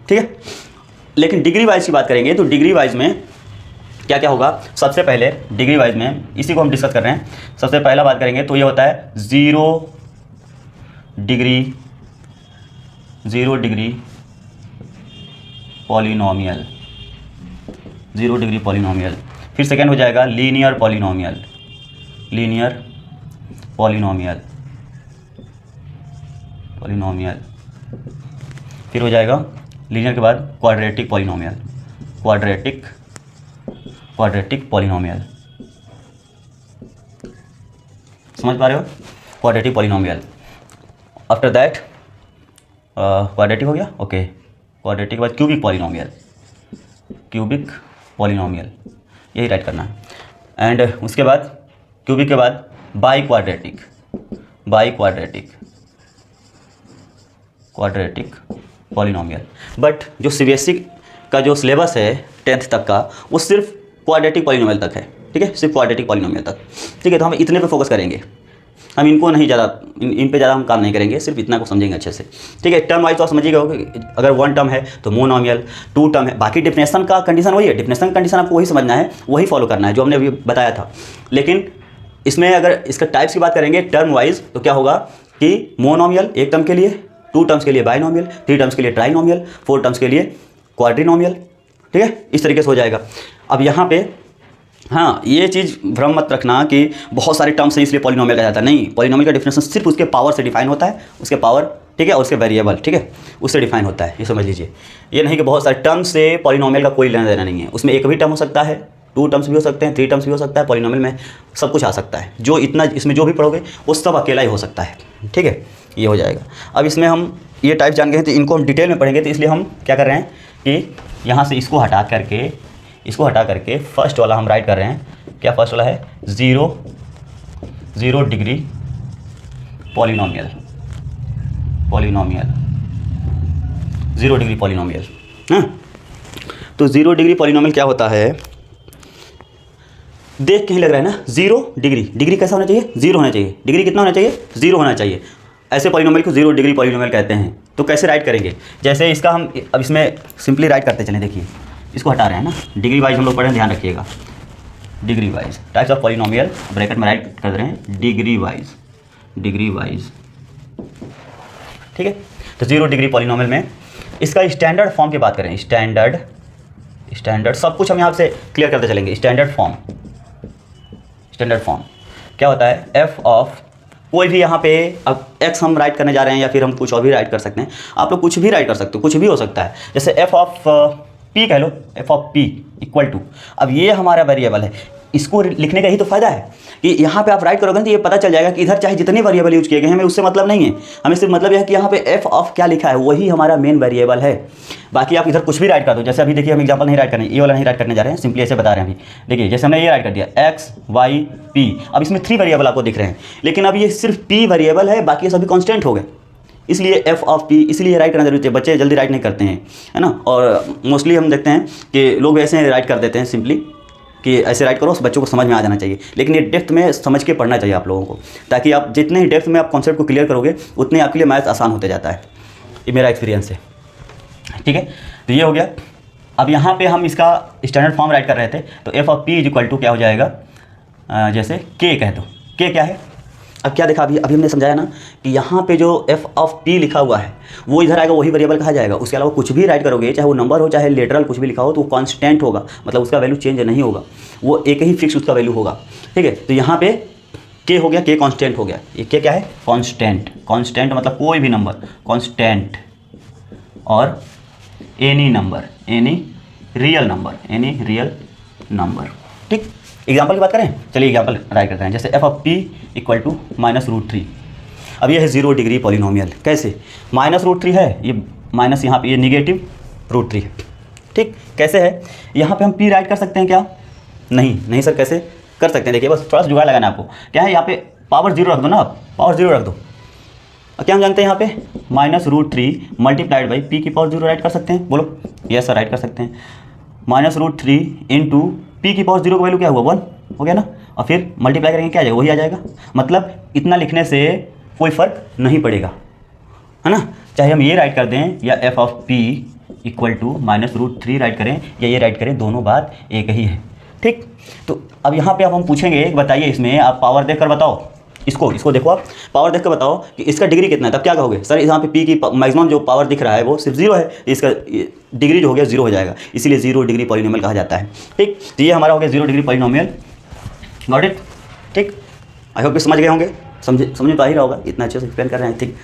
ठीक है, लेकिन डिग्री वाइज की बात करेंगे तो डिग्री वाइज में क्या क्या होगा। सबसे पहले डिग्री वाइज में इसी को हम डिस्कस कर रहे हैं। सबसे पहला बात करेंगे तो ये होता है 0 डिग्री पॉलिनोमियल, 0 डिग्री पॉलिनोमियल। फिर सेकेंड हो जाएगा लीनियर पॉलिनोमियल, फिर हो जाएगा लीनियर के बाद क्वाड्रेटिक पॉलिनोमियल, समझ पा रहे हो, quadratic polynomial. After that quadratic हो गया, ओके। क्वाड्रेटिक के बाद क्यूबिक पॉलिनोमियल, यही राइट करना है। एंड उसके बाद क्यूबिक के बाद बाई क्वाड्रेटिक पॉलिनोमियल। बट जो CBSE का जो सिलेबस है 10th तक का, वो सिर्फ क्वाड्रेटिक पॉलिनोमियल तक है। ठीक है, सिर्फ क्वाड्रेटिक पॉलिनोमियल तक। ठीक है, तो हम इतने पे फोकस करेंगे, हम इनको नहीं ज़्यादा इन पे ज़्यादा हम काम नहीं करेंगे, सिर्फ इतना को समझेंगे अच्छे से। ठीक है, टर्म वाइज तो आप समझिएगा, अगर 1 टर्म है तो मोनोमियल, 2 टर्म है, बाकी डिफिनेशन का कंडीशन वही है, डिफिनेशन कंडीशन आपको वही समझना है, वही फॉलो करना है जो हमने अभी बताया था। लेकिन इसमें अगर इसका टाइप्स की बात करेंगे टर्म वाइज, तो क्या होगा कि मोनोमियल 1 टर्म के लिए, 2 टर्म्स के लिए बाइनोमियल, 3 टर्म्स के लिए ट्राइनोमियल, 4 टर्म्स के लिए क्वाड्रिनोमियल। ठीक है, इस तरीके से हो जाएगा। अब यहाँ पे हाँ, ये चीज़ भ्रम मत रखना कि बहुत सारे टर्म्स हैं इसलिए पॉलिनोमियल कहा जाता है। नहीं, पॉलिनोमियल का डिफिनेशन सिर्फ उसके पावर से डिफाइन होता है, उसके पावर, ठीक है, और उसके वेरिएबल, ठीक है, उससे डिफाइन होता है, ये समझ लीजिए। ये नहीं कि बहुत सारे टर्म्स से पॉलिनोमियल का कोई लेना देना नहीं है। उसमें एक भी टर्म हो सकता है, 2 टर्म्स भी हो सकते हैं, 3 टर्म्स भी हो सकता है। पॉलिनोमियल में सब कुछ आ सकता है, जो इतना इसमें जो भी पढ़ोगे वो सब अकेला ही हो सकता है। ठीक है, ये हो जाएगा। अब इसमें हम ये टाइप जान गए हैं, तो इनको हम डिटेल में पढ़ेंगे, तो इसलिए हम क्या कर रहे हैं कि यहाँ से इसको हटा करके फर्स्ट वाला हम राइट कर रहे हैं। क्या फर्स्ट वाला है? 0 डिग्री पॉलिनोमियल, 0 डिग्री पॉलिनोमियल। हाँ, तो 0 डिग्री पॉलिनोमियल क्या होता है, देख के ही लग रहा है ना। 0 डिग्री कैसा होना चाहिए? 0 होना चाहिए। डिग्री कितना होना चाहिए? 0 होना चाहिए। ऐसे पॉलिनोमियल को 0 डिग्री पॉलिनोमियल कहते हैं। तो कैसे राइट करेंगे? जैसे इसका हम अब इसमें सिंपली राइट करते चलें। देखिए, इसको हटा रहे हैं ना, डिग्री वाइज हम लोग पढ़े, ध्यान रखिएगा। Degree wise types of polynomial, bracket में राइट कर रहे हैं डिग्री वाइज। ठीक है, तो 0 डिग्री पॉलिनोमियल में इसका स्टैंडर्ड फॉर्म की बात करें, स्टैंडर्ड सब कुछ हम यहाँ से क्लियर करते चलेंगे। स्टैंडर्ड फॉर्म क्या होता है? एफ ऑफ कोई भी, यहाँ पे अब एक्स हम राइट करने जा रहे हैं, या फिर हम कुछ और भी राइट कर सकते हैं। आप लोग कुछ भी राइट कर सकते हो, कुछ भी हो सकता है। जैसे एफ ऑफ पी कह लो, f of p equal to, अब ये हमारा वेरिएबल है, इसको लिखने का ही तो फायदा है कि यहाँ पे आप राइट करोगे तो ये पता चल जाएगा कि इधर चाहे जितने वेरिएबल यूज किए गए हैं, हमें उससे मतलब नहीं है। हमें सिर्फ मतलब यह है कि यहाँ पे एफ ऑफ क्या लिखा है, वही हमारा मेन वेरिएबल है। बाकी आप इधर कुछ भी राइट कर दो। जैसे अभी देखिए, हम एग्जांपल नहीं राइट करने, ये वाला नहीं राइट करने जा रहे हैं, सिंपली ऐसे बता रहे हैं। अभी देखिए, जैसे हमने ये राइट कर दिया एक्स वाई पी, अब इसमें 3 वेरिएबल आपको दिख रहे हैं, लेकिन अब ये सिर्फ पी वेरिएबल है, बाकी सभी कॉन्स्टेंट हो गए। इसलिए एफ ऑफ पी, इसलिए राइट करना जरूरी है। बच्चे जल्दी राइट नहीं करते हैं, है ना, और मोस्टली हम देखते हैं कि लोग ऐसे राइट कर देते हैं सिंपली कि ऐसे राइट करो, बच्चों को समझ में आ जाना चाहिए। लेकिन ये डेप्थ में समझ के पढ़ना चाहिए आप लोगों को, ताकि आप जितने ही डेप्थ में आप कॉन्सेप्ट को क्लियर करोगे उतने आपके लिए मैथ आसान होते जाता है। ये मेरा एक्सपीरियंस है, ठीक है। तो ये हो गया। अब यहाँ पे हम इसका स्टैंडर्ड फॉर्म राइट कर रहे थे, तो f of p is equal to क्या हो जाएगा, जैसे के कह दो। के क्या है, अब क्या देखा, अभी हमने समझाया ना कि यहाँ पे जो एफ ऑफ पी लिखा हुआ है वो इधर आएगा, वही वेरिएबल कहा जाएगा। उसके अलावा कुछ भी राइट करोगे, चाहे वो नंबर हो चाहे लेटरल कुछ भी लिखा हो, तो वो कांस्टेंट होगा, मतलब उसका वैल्यू चेंज नहीं होगा, वो एक ही फिक्स उसका वैल्यू होगा, ठीक है। तो यहाँ पे के हो गया, के कांस्टेंट हो गया। ये के क्या है, कांस्टेंट। कांस्टेंट मतलब कोई भी नंबर कांस्टेंट, और any number, any real number, ठीक। एग्जाम्पल की बात करें, चलिए एग्जाम्पल राइट करते हैं। जैसे f of p equal to -√3। अब ये है 0 डिग्री पॉलिनोमियल। कैसे, -√3 है, ये माइनस यहाँ पे ये -√3 है, ठीक। कैसे है, यहाँ पे हम पी राइट कर सकते हैं क्या, नहीं सर, कैसे कर सकते हैं, देखिए बस थोड़ा सा जुगाड़ लगाना आपको। क्या है, यहाँ पे पावर 0 रख दो ना, आप पावर 0 रख दो। क्या हम जानते हैं, यहाँ पे -√3 मल्टीप्लाइड बाई पी की पावर 0 राइट कर सकते हैं, बोलो। यस सर, राइट कर सकते हैं। -√3 इंटू पी की पावर 0 का वैल्यू क्या हुआ, 1 हो गया ना, और फिर मल्टीप्लाई करेंगे क्या आ जाएगा, वही आ जाएगा। मतलब इतना लिखने से कोई फ़र्क नहीं पड़ेगा, है ना, चाहे हम ये राइट कर दें या f of p equal to -√3 write करें या ये राइट करें, दोनों बात एक ही है, ठीक। तो अब यहाँ पे अब हम पूछेंगे, बताइए इसमें आप पावर देख कर बताओ, इसको देखो, आप पावर देख कर बताओ कि इसका डिग्री कितना है। तब क्या कहोगे, सर यहाँ पे पी की मैक्सिमम जो पावर दिख रहा है वो सिर्फ 0 है, इसका डिग्री जो हो गया 0 हो जाएगा, इसीलिए 0 डिग्री पॉलिनोमियल कहा जाता है, ठीक। तो ये हमारा हो गया 0 डिग्री पॉलिनोमियल, गॉट इट, ठीक। आई होप समझ गए होंगे, समझ तो आ ही रहा होगा, इतना अच्छे से एक्सप्लेन कर रहे हैं, ठीक,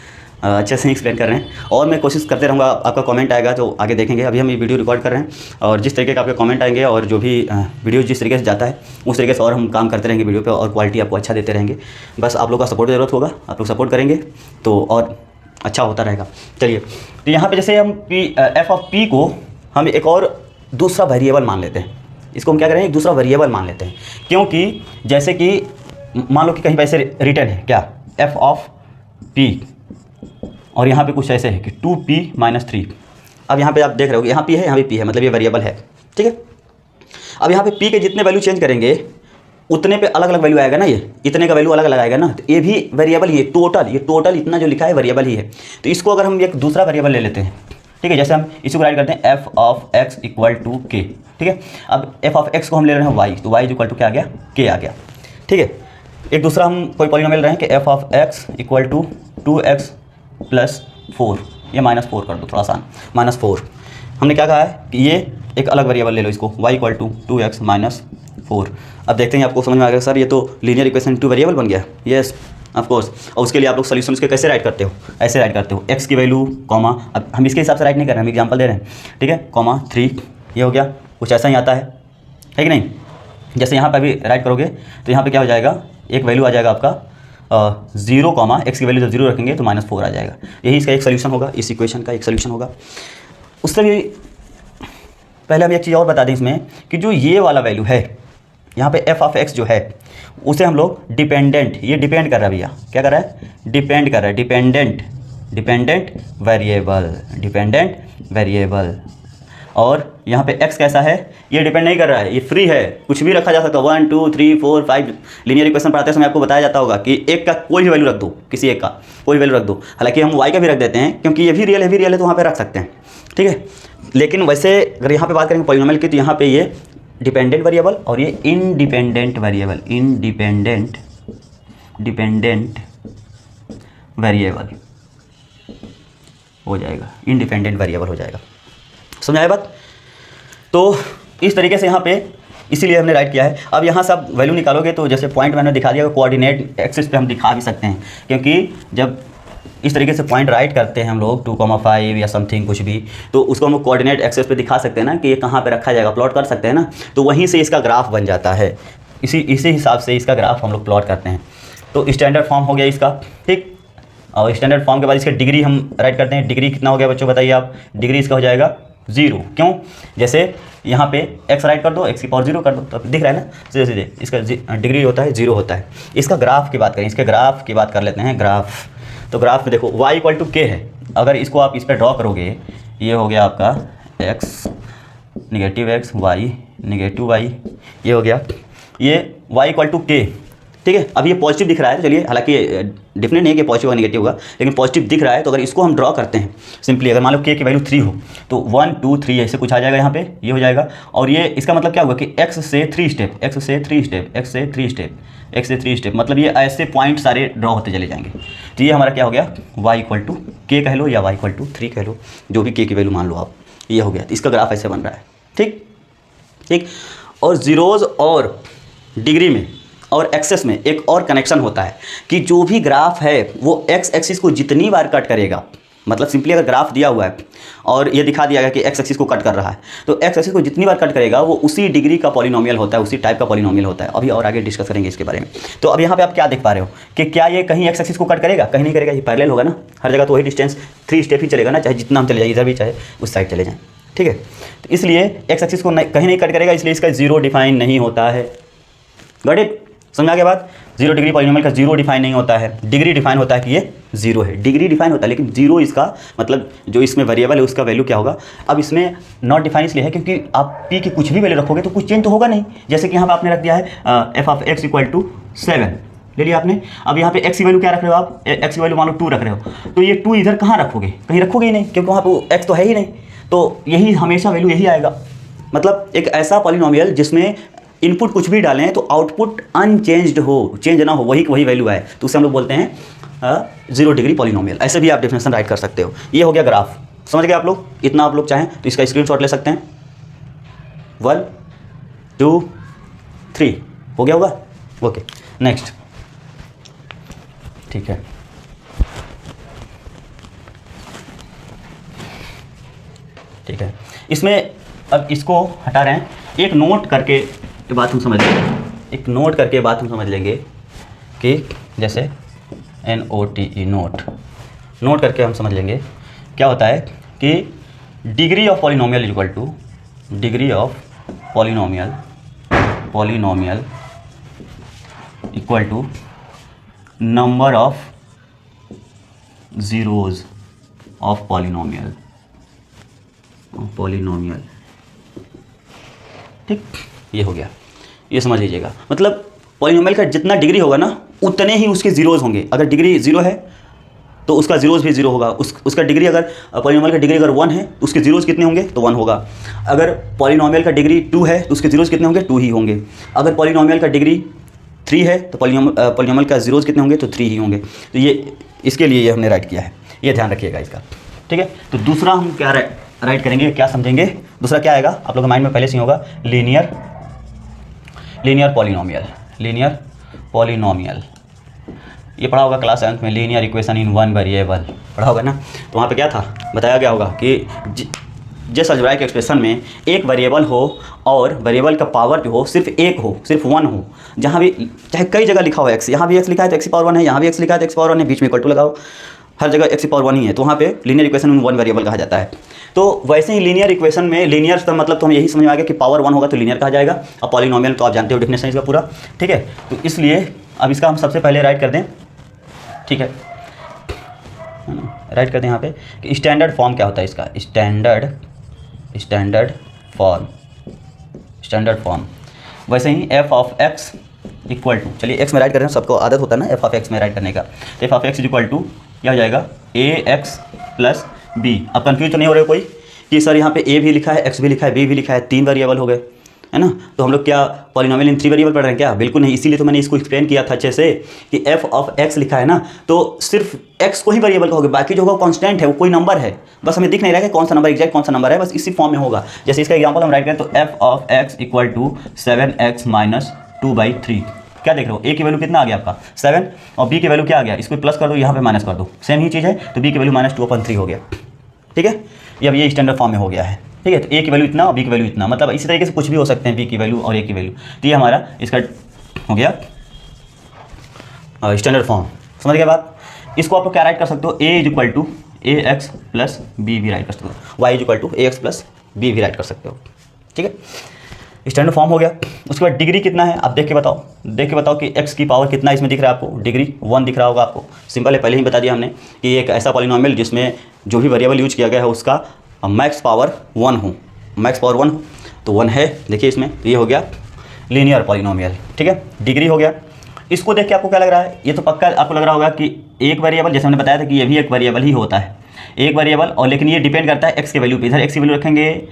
अच्छे से एक्सप्लेन कर रहे हैं। और मैं कोशिश करते रहूँगा, आपका कमेंट आएगा तो आगे देखेंगे। अभी हम ये वीडियो रिकॉर्ड कर रहे हैं, और जिस तरीके का आपके कमेंट आएंगे और जो भी वीडियो जिस तरीके से जाता है उस तरीके से और हम काम करते रहेंगे वीडियो पे, और क्वालिटी आपको अच्छा देते रहेंगे। बस आप लोग का सपोर्ट की ज़रूरत होगा, आप लोग सपोर्ट करेंगे तो और अच्छा होता रहेगा। चलिए, तो यहाँ पर जैसे हम एफ ऑफ पी को हम एक और दूसरा वेरिएबल मान लेते हैं। इसको हम क्या करें, एक दूसरा वेरिएबल मान लेते हैं, क्योंकि जैसे कि मान लो कि कहीं पे ऐसे रिटर्न है क्या, एफ ऑफ पी, और यहाँ पे कुछ ऐसे है कि 2p-3। अब यहाँ पे आप देख रहे हो यहाँ p है, यहाँ भी p है, मतलब ये वेरिएबल है, ठीक है। अब यहाँ पे p के जितने वैल्यू चेंज करेंगे उतने पे अलग अलग वैल्यू आएगा ना, ये इतने का वैल्यू अलग अलग आएगा ना, तो ये भी वेरिएबल ही है, टोटल इतना जो लिखा है वेरिएबल ही है। तो इसको अगर हम एक दूसरा वेरिएबल ले लेते हैं, ठीक है, जैसे हम इसको राइट करते हैं f of x equal to k, ठीक है। अब एफ ऑफ एक्स को हम ले रहे हैं वाई, तो वाई इक्वल टू क्या आ गया, के आ गया, ठीक है। एक दूसरा हम कोई पॉलिनोमियल रहे हैं कि f of x equal to 2x + 4, ये -4 कर दो, थोड़ा आसान, -4। हमने क्या कहा है कि ये एक अलग वेरिएबल ले लो, इसको y इक्वल टू 2x - 4। अब देखते हैं आपको समझ में आ गया, सर ये तो लीनियर इक्वेशन 2 वेरिएबल बन गया। Yes of course. और उसके लिए आप लोग सोल्यूशन इसके कैसे राइट करते हो, ऐसे राइट करते हो, x की वैल्यू कॉमा, अब हम इसके हिसाब से राइट नहीं कर रहे हैं, हम एग्जाम्पल दे रहे हैं, ठीक है, कॉमा 3, ये हो गया, कुछ ऐसा ही आता है कि नहीं। जैसे यहाँ पर अभी राइट करोगे तो यहाँ पर क्या हो जाएगा, एक वैल्यू आ जाएगा आपका 0, एक्स की वैल्यू जब 0 रखेंगे तो -4 आ जाएगा। यही इसका एक सोल्यूशन होगा, इस इक्वेशन का एक सोल्यूशन होगा। उससे भी पहले हम एक चीज़ और बता दें इसमें कि जो ये वाला वैल्यू है यहाँ पे एफ ऑफ एक्स जो है उसे हम लोग डिपेंडेंट, ये डिपेंड कर रहा है भैया, क्या कर रहा है, डिपेंड कर रहा है, डिपेंडेंट वेरिएबल। और यहाँ पे x कैसा है, ये डिपेंड नहीं कर रहा है, ये फ्री है, कुछ भी रखा जा सकता है। 1 2 3 4 5 लीनियर इक्वेशन पढ़ाते समय आपको बताया जाता होगा कि एक का कोई भी वैल्यू रख दो, किसी एक का कोई वैल्यू रख दो। हालांकि हम y का भी रख देते हैं क्योंकि ये भी रियल है तो वहाँ पे रख सकते हैं, ठीक है। लेकिन वैसे अगर यहाँ पे बात करेंगे पॉलिनोमियल की, तो यहाँ पे ये डिपेंडेंट वेरिएबल और ये इंडिपेंडेंट वेरिएबल हो जाएगा, इंडिपेंडेंट वेरिएबल हो जाएगा। समझाया बात। तो इस तरीके से यहाँ पे इसीलिए हमने राइट किया है। अब यहाँ सब वैल्यू निकालोगे तो जैसे पॉइंट मैंने दिखा दिया, कोऑर्डिनेट एक्सिस पे हम दिखा भी सकते हैं, क्योंकि जब इस तरीके से पॉइंट राइट करते हैं हम लोग 2,5 या समथिंग कुछ भी, तो उसको हम लोग कोऑर्डिनेट एक्सिस पे दिखा सकते हैं ना कि ये कहाँ पे रखा जाएगा, प्लॉट कर सकते हैं ना। तो वहीं से इसका ग्राफ बन जाता है, इसी हिसाब से इसका ग्राफ हम लोग प्लॉट करते हैं। तो स्टैंडर्ड फॉर्म हो गया इसका, ठीक। और स्टैंडर्ड फॉर्म के बाद इसका डिग्री हम राइट करते हैं। डिग्री कितना हो गया बच्चों, बताइए आप। डिग्री इसका हो जाएगा 0। क्यों, जैसे यहाँ पे x राइट कर दो, x की पावर 0 कर दो, तो दिख रहा है ना सीधे इसका डिग्री होता है 0 होता है। इसका ग्राफ की बात करें, इसके ग्राफ की बात कर लेते हैं। ग्राफ तो ग्राफ में देखो y इक्वल टू के है, अगर इसको आप इस पर ड्रॉ करोगे, ये हो गया आपका x negative x y negative y, ये हो गया, ये y इक्वल टू के, ठीक है। अब ये पॉजिटिव दिख रहा है, तो चलिए, हालांकि डिफरेंट नहीं है कि पॉजिटिव और नेगेटिव होगा, लेकिन पॉजिटिव दिख रहा है, तो अगर इसको हम ड्रॉ करते हैं सिंपली, अगर मान लो k की वैल्यू 3 हो तो 1 2 3 ऐसे कुछ आ जाएगा यहाँ पे, ये हो जाएगा। और ये इसका मतलब क्या होगा कि x से 3 स्टेप, x से 3 स्टेप, x से 3 स्टेप, x से 3 स्टेप, मतलब ये ऐसे पॉइंट सारे ड्रॉ होते चले जाएंगे। तो ये हमारा क्या हो गया, y इक्वल टू के कह लो या y इक्वल टू 3 कह लो, जो भी k की वैल्यू मान लो आप, ये हो गया। तो इसका ग्राफ ऐसे बन रहा है, ठीक ठीक। और जीरोज़ और डिग्री में और एक्सेस में एक और कनेक्शन होता है कि जो भी ग्राफ है वो एक्स एक्सिस को जितनी बार कट करेगा, मतलब सिंपली अगर ग्राफ दिया हुआ है और ये दिखा दिया गया कि एक्स एक्सिस को कट कर रहा है, तो एक्स एक्सिस को जितनी बार कट करेगा वो उसी डिग्री का पॉलिनोमियल होता है, उसी टाइप का पॉलिनोमियल होता है। अभी और आगे डिस्कस करेंगे इसके बारे में। तो अब यहाँ पे आप क्या देख पा रहे हो कि क्या ये कहीं एक्स एक्सिस को कट करेगा, कहीं नहीं करेगा, ये पैरेलल होगा ना, हर जगह तो वही डिस्टेंस 3 स्टेप ही चलेगा ना, चाहे जितना हम चले जाए, इधर भी चाहे उस साइड चले जाएँ, ठीक है। तो इसलिए एक्स एक्सिस को कहीं नहीं कट करेगा, इसलिए इसका जीरो डिफाइन नहीं होता है। Got it? समझा के बाद, जीरो डिग्री पॉलिनोमियल का जीरो डिफाइन नहीं होता है, डिग्री डिफाइन होता है कि ये जीरो है, डिग्री डिफाइन होता है, लेकिन जीरो इसका मतलब जो इसमें वेरिएबल है उसका वैल्यू क्या होगा। अब इसमें नॉट डिफाइन इसलिए है क्योंकि आप p की कुछ भी वैल्यू रखोगे तो कुछ चेंज तो होगा नहीं। जैसे कि यहाँ पर आपने रख दिया है f of x equal to 7 ले लिया आपने। अब यहाँ पे x की वैल्यू क्या रख रहे हो आप, x की वैल्यू मान लो 2 रख रहे हो, तो ये 2 इधर कहाँ रखोगे, कहीं रखोगे ही नहीं, क्योंकि वहाँ पर x तो है ही नहीं, तो यही हमेशा वैल्यू यही आएगा। मतलब एक ऐसा पॉलिनोमियल जिसमें इनपुट कुछ भी डालें तो आउटपुट अनचेंज्ड हो, चेंज ना हो, वही वही वैल्यू आए, तो उसे हम लोग बोलते हैं जीरो डिग्री पॉलिनोमियल। ऐसे भी आप डेफिनेशन राइट कर सकते हो। ये हो गया ग्राफ, समझ गए आप लोग? इतना आप लोग चाहें तो इसका स्क्रीनशॉट ले सकते हैं। 1 2 3 हो गया होगा, ओके। नेक्स्ट, ठीक है, ठीक है। इसमें अब इसको हटा रहे हैं, एक नोट करके बात हम समझ लेंगे, एक नोट करके बात हम समझ लेंगे कि जैसे NOTE नोट, नोट करके हम समझ लेंगे क्या होता है कि degree of polynomial is equal to degree of polynomial equal to number of zeros of polynomial, ठीक, ये हो गया। ये समझ लीजिएगा, मतलब पॉलिनोमियल का जितना डिग्री होगा ना उतने ही उसके जीरोज़ होंगे। अगर डिग्री 0 है तो उसका जीरोज़ भी 0 होगा। उसका डिग्री, अगर पॉलिनोमियल का डिग्री अगर 1 है तो उसके जीरोज़ कितने होंगे, तो 1 होगा। अगर पॉलिनोमियल का डिग्री 2 है तो उसके जीरोज़ कितने होंगे, 2 ही होंगे। अगर पॉलिनोमियल का डिग्री 3 है तो पॉलिनोमियल का जीरोज़ कितने होंगे, तो 3 ही होंगे। तो ये इसके लिए ये हमने राइट किया है, ये ध्यान रखिएगा इसका, ठीक है। तो दूसरा हम क्या राइट करेंगे, क्या समझेंगे? दूसरा क्या आएगा आप लोगों के माइंड में पहले से ही होगा, लीनियर पॉलिनोमियल। ये पढ़ा होगा क्लास 7 में, linear equation in one variable पढ़ा होगा ना। तो वहाँ पे क्या था, बताया गया होगा कि जिस अलजेब्राइक एक्सप्रेशन में एक वेरिएबल हो और वेरिएबल का पावर जो हो सिर्फ एक हो, सिर्फ 1 हो, जहाँ भी चाहे कई जगह लिखा हो x, यहाँ भी x लिखा है तो x की पावर 1 है, यहाँ भी x लिखा है तो x पावर 1 है, बीच में इक्वल टू लगाओ, हर जगह x की पावर 1 ही है, तो वहाँ पे linear equation in one variable कहा जाता है। तो वैसे ही लीनियर इक्वेशन में, लीनियर का मतलब तो हम यही समझ में आ गया कि पावर 1 होगा तो लीनियर कहा जाएगा। अब पॉलिनोमियल तो आप जानते हो डेफिनेशन इसका पूरा, ठीक है। तो इसलिए अब इसका हम सबसे पहले राइट कर दें, ठीक है, राइट कर दें यहाँ पे कि स्टैंडर्ड फॉर्म क्या होता है इसका, स्टैंडर्ड फॉर्म। वैसे ही f of x equal to, चलिए एक्स में राइट कर रहे हैं, सबको आदत होता है ना एफ ऑफ एक्स में राइट करने का। F of x equal to क्या हो जाएगा, AX प्लस B। अब कंफ्यूज तो नहीं हो रहे कोई कि सर यहाँ पे A भी लिखा है, X भी लिखा है, B भी लिखा है, 3 वेरिएबल हो गए, है ना। तो हम लोग क्या पॉलिनोमियल इन 3 वेरिएबल पढ़ रहे हैं क्या? बिल्कुल नहीं। इसीलिए तो मैंने इसको एक्सप्लेन किया था अच्छे से कि एफ ऑफ एक्स लिखा है ना, तो सिर्फ x को ही वेरिएबल कहोगे, बाकी जो होगा कांस्टेंट है, वो कोई नंबर है, बस हमें दिख नहीं रहा है कि कौन सा नंबर एग्जैक्ट कौन सा नंबर है, बस इसी फॉर्म में होगा। जैसे इसका एग्जांपल हम राइट करें तो f of x equal to 7x minus 2/3। क्या देख रहे हो, a की वैल्यू कितना आ गया आपका 7 और b की वैल्यू क्या आ गया, इसको प्लस कर दो, यहाँ पे माइनस कर दो, सेम ही चीज़ है, तो b की वैल्यू -2/3 हो गया, ठीक है। ये अब ये स्टैंडर्ड फॉर्म में हो गया है, ठीक है। तो a की वैल्यू इतना और b की वैल्यू इतना, मतलब इसी तरीके से कुछ भी हो सकते हैं, b की वैल्यू और a की वैल्यू। तो ये हमारा इसका हो गया स्टैंडर्ड फॉर्म, समझ गए बात। इसको आप क्या राइट कर सकते हो, a is equal to AX plus B भी राइट कर सकते हो, y is equal to AX plus B भी राइट कर सकते हो, ठीक है। स्टैंडर्ड फॉर्म हो गया। उसके बाद डिग्री कितना है आप देख के बताओ कि x की पावर कितना इसमें दिख रहा है आपको, डिग्री 1 दिख रहा होगा आपको। सिंपल है, पहले ही बता दिया हमने कि एक ऐसा पॉलिनोमियल जिसमें जो भी वेरिएबल यूज किया गया है उसका मैक्स पावर 1 हो, मैक्स पावर 1 हो, तो 1 है देखिए इसमें। तो ये हो गया लीनियर पॉलिनोमियल, ठीक है, डिग्री हो गया। इसको देख के आपको क्या लग रहा है, ये तो पक्का आपको लग रहा होगा कि एक वेरिएबल, जैसे हमने बताया था कि ये भी एक वेरिएबल ही होता है, एक वेरिएबल, और लेकिन ये डिपेंड करता है एक्स के वैल्यू पे। इधर एक्स की वैल्यू रखेंगे,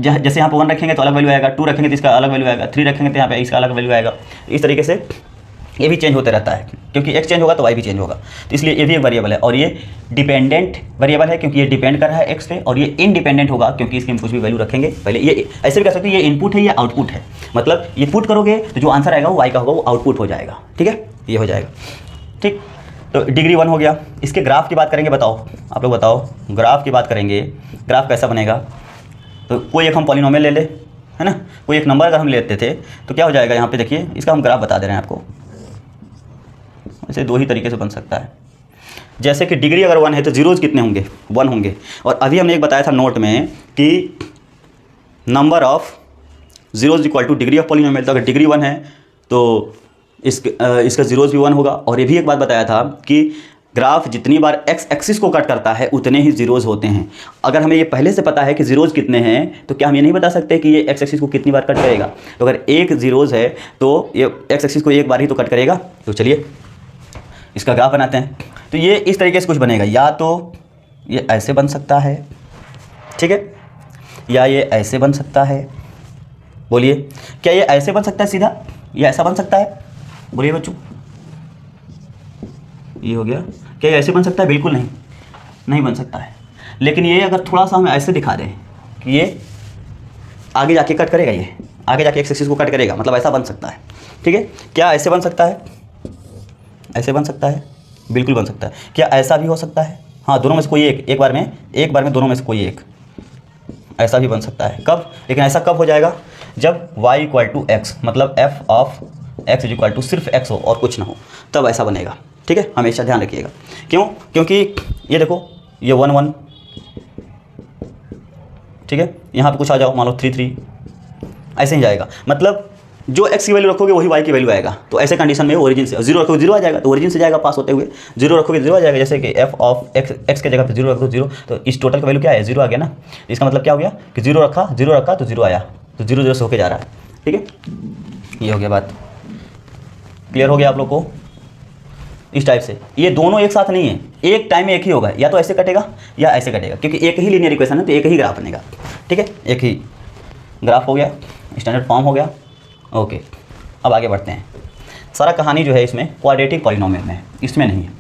जैसे यहाँ पे 1 रखेंगे तो अलग वैल्यू आएगा, 2 रखेंगे तो इसका अलग वैल्यू आएगा, 3 रखेंगे तो यहाँ पे इसका अलग वैल्यू आएगा। इस तरीके से ये भी चेंज होते रहता है, क्योंकि एक्स चेंज होगा तो वाई भी चेंज होगा। तो इसलिए ये भी एक वेरिएबल है, और ये डिपेंडेंट वेरिएबल है क्योंकि ये डिपेंड कर रहा है एक्स पे, और ये इंडिपेंडेंट होगा क्योंकि इसकी हम कुछ भी वैल्यू रखेंगे पहले। ये ऐसे भी कह सकते हैं ये इनपुट है, ये आउटपुट है, मतलब ये पुट करोगे तो जो आंसर आएगा वो वाई का होगा, वो आउटपुट हो जाएगा, ठीक है, ये हो जाएगा, ठीक। तो डिग्री 1 हो गया। इसके ग्राफ की बात करेंगे, बताओ आप लोग बताओ, ग्राफ की बात करेंगे, ग्राफ कैसा बनेगा। तो कोई एक हम पॉलिनोमियल ले ले, है ना, कोई एक नंबर अगर हम लेते थे तो क्या हो जाएगा, यहाँ पे देखिए इसका हम ग्राफ बता दे रहे हैं आपको। ऐसे 2 ही तरीके से बन सकता है, जैसे कि डिग्री अगर 1 है तो जीरोज़ कितने होंगे, 1 होंगे। और अभी हमने एक बताया था नोट में कि number of zeros equal to degree of polynomial. तो अगर डिग्री 1 है तो इसका जीरोज़ भी 1 होगा। और ये भी एक बात बताया था कि ग्राफ जितनी बार एक्स एक्सिस को कट करता है उतने ही जीरोज़ होते हैं। अगर हमें ये पहले से पता है कि जीरोज़ कितने हैं तो क्या हम ये नहीं बता सकते कि ये एक्स एक्सिस को कितनी बार कट करेगा। तो अगर एक जीरोज़ है तो ये एक्स एक्सिस को एक बार ही तो कट करेगा। तो चलिए इसका ग्राफ बनाते हैं। तो ये इस तरीके से कुछ बनेगा, या तो ये ऐसे बन सकता है, ठीक है, या ये ऐसे बन सकता है। बोलिए क्या ये ऐसे बन सकता है सीधा, ये ऐसा बन सकता है, बोलिए बच्चों। ये हो गया, क्या ये ऐसे बन सकता है, बिल्कुल नहीं, नहीं बन सकता है। लेकिन ये अगर थोड़ा सा हम ऐसे दिखा दें कि ये आगे जाके कट करेगा, ये आगे जाके एक्स एक्सिस को कट करेगा, मतलब ऐसा बन सकता है, ठीक है। क्या ऐसे बन सकता है, ऐसे बन सकता है, बिल्कुल बन सकता है। क्या ऐसा भी हो सकता है, हाँ, दोनों में से कोई एक बार में दोनों में से कोई एक, ऐसा भी बन सकता है। कब, लेकिन ऐसा कब हो जाएगा, जब y इक्वल टू एक्स, मतलब f of x is equal to सिर्फ x हो और कुछ ना हो, तब ऐसा बनेगा, ठीक है, हमेशा ध्यान रखिएगा। क्यों, क्योंकि ये देखो ये 1 1, ठीक है, यहाँ पे कुछ आ जाओ, मान लो 3 3, ऐसे ही जाएगा। मतलब जो x की वैल्यू रखोगे वही y की वैल्यू आएगा। तो ऐसे कंडीशन में ओरिजिन से 0 रखोगे 0 आ जाएगा, तो ओरिजिन से जाएगा पास होते हुए, 0 रखोगे 0 आ जाएगा। जैसे कि f ऑफ x के जगह पे 0 रख दो 0, तो इस टोटल का वैल्यू क्या है, 0 आ गया ना। इसका मतलब क्या हो गया कि 0 रखा तो 0 आया, तो 0 0 से होके जा रहा है, ठीक है। ये हो गया, बात क्लियर हो गया आप लोग को। इस टाइप से ये दोनों एक साथ नहीं है, एक टाइम में एक ही होगा, या तो ऐसे कटेगा या ऐसे कटेगा, क्योंकि एक ही लीनियर इक्वेशन है तो एक ही ग्राफ बनेगा, ठीक है, एक ही ग्राफ हो गया, स्टैंडर्ड फॉर्म हो गया। ओके, अब आगे बढ़ते हैं। सारा कहानी जो है इसमें क्वाड्रेटिक पॉलिनोमियल में है, इसमें नहीं है,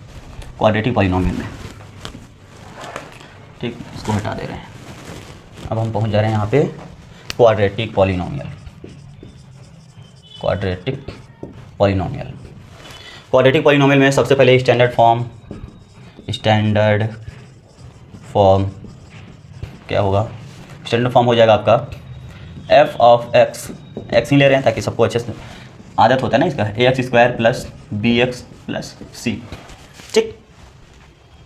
क्वाड्रेटिक पॉलिनोमियल में, ठीक। इसको हटा दे रहे हैं। अब हम पहुंच जा रहे हैं यहाँ पे quadratic polynomial. Quadratic polynomial, quadratic polynomial में सबसे पहले स्टैंडर्ड फॉर्म क्या होगा, स्टैंडर्ड फॉर्म हो जाएगा आपका f ऑफ x ही ले रहे हैं ताकि सबको अच्छे से आदत होता है ना इसका, ax square plus bx plus c, ठीक।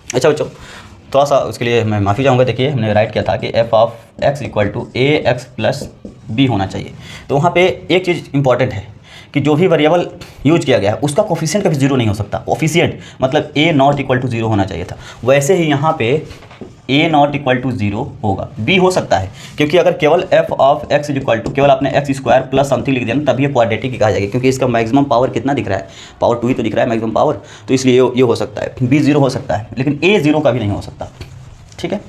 अच्छा बच्चों, थोड़ा सा उसके लिए मैं माफ़ी चाहूँगा। देखिए हमने राइट किया था कि f of x equal to ax plus b होना चाहिए। तो वहाँ पे एक चीज़ इंपॉर्टेंट है कि जो भी वेरिएबल यूज किया गया है उसका कोफिशिएंट कभी 0 नहीं हो सकता। कोफिशिएंट मतलब a नॉट इक्वल टू 0 होना चाहिए था, वैसे ही यहाँ पे a नॉट इक्वल टू 0 होगा, b हो सकता है, क्योंकि अगर केवल f of x is equal to केवल आपने x स्क्वायर प्लस समथिंग लिख दिया ना, तब ये क्वाड्रेटिक ही कहा जाएगा, क्योंकि इसका मैक्सिमम पावर कितना दिख रहा है, पावर 2 ही तो दिख रहा है मैक्सिमम पावर। तो इसलिए ये हो सकता है, b 0 हो सकता है, लेकिन a 0 का भी नहीं हो सकता, ठीक है,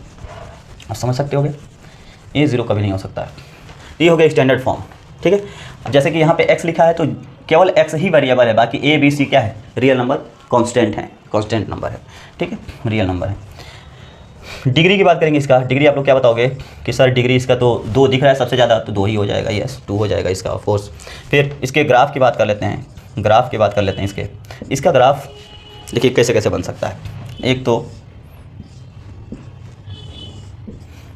आप समझ सकते होगे, a 0 का भी नहीं हो सकता है। ये हो गया स्टैंडर्ड फॉर्म, ठीक है। अब जैसे कि यहाँ पे x लिखा है तो केवल x ही वेरिएबल है, बाकी a b c क्या है, रियल नंबर, कांस्टेंट है, कांस्टेंट नंबर है, ठीक है, रियल नंबर है। डिग्री की बात करेंगे इसका, डिग्री आप लोग क्या बताओगे कि सर डिग्री इसका तो 2 दिख रहा है सबसे ज़्यादा, तो 2 ही हो जाएगा, यस 2 हो जाएगा इसका ऑफ कोर्स। फिर इसके ग्राफ की बात कर लेते हैं, ग्राफ की बात कर लेते हैं इसका ग्राफ देखिए कैसे कैसे बन सकता है। एक तो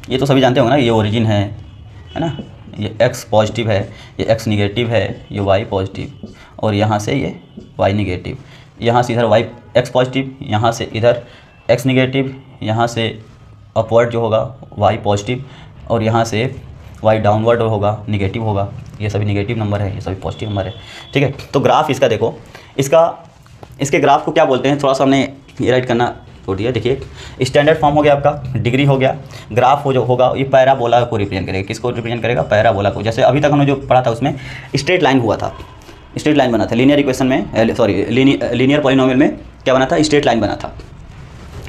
ये तो सभी जानते होंगे ना, ये ओरिजिन है ना, ये x पॉजिटिव है, ये x निगेटिव है, ये y पॉजिटिव, और यहाँ से ये y निगेटिव, यहाँ से इधर y x पॉजिटिव, यहाँ से इधर x निगेटिव, यहाँ से अपवर्ड जो होगा y पॉजिटिव, और यहाँ से वाई डाउनवर्ड होगा, निगेटिव होगा, ये सभी निगेटिव नंबर है, ये सभी पॉजिटिव नंबर है। ठीक है, तो ग्राफ इसका देखो, इसके ग्राफ को क्या बोलते हैं, थोड़ा सा हमने ये राइट करना छोड़ दिया। देखिए स्टैंडर्ड फॉर्म हो गया आपका, डिग्री हो गया, ग्राफ हो जो होगा ये पैराबोला को रिप्रेजेंट करेगा। किसको रिप्रेजेंट करेगा? पैराबोला को। जैसे अभी तक हमने जो पढ़ा था उसमें स्ट्रेट लाइन हुआ था, स्ट्रेट लाइन बना था लीनियर इक्वेशन में, सॉरी लीनियर पॉलिनोमियल में क्या बना था? स्ट्रेट लाइन बना था।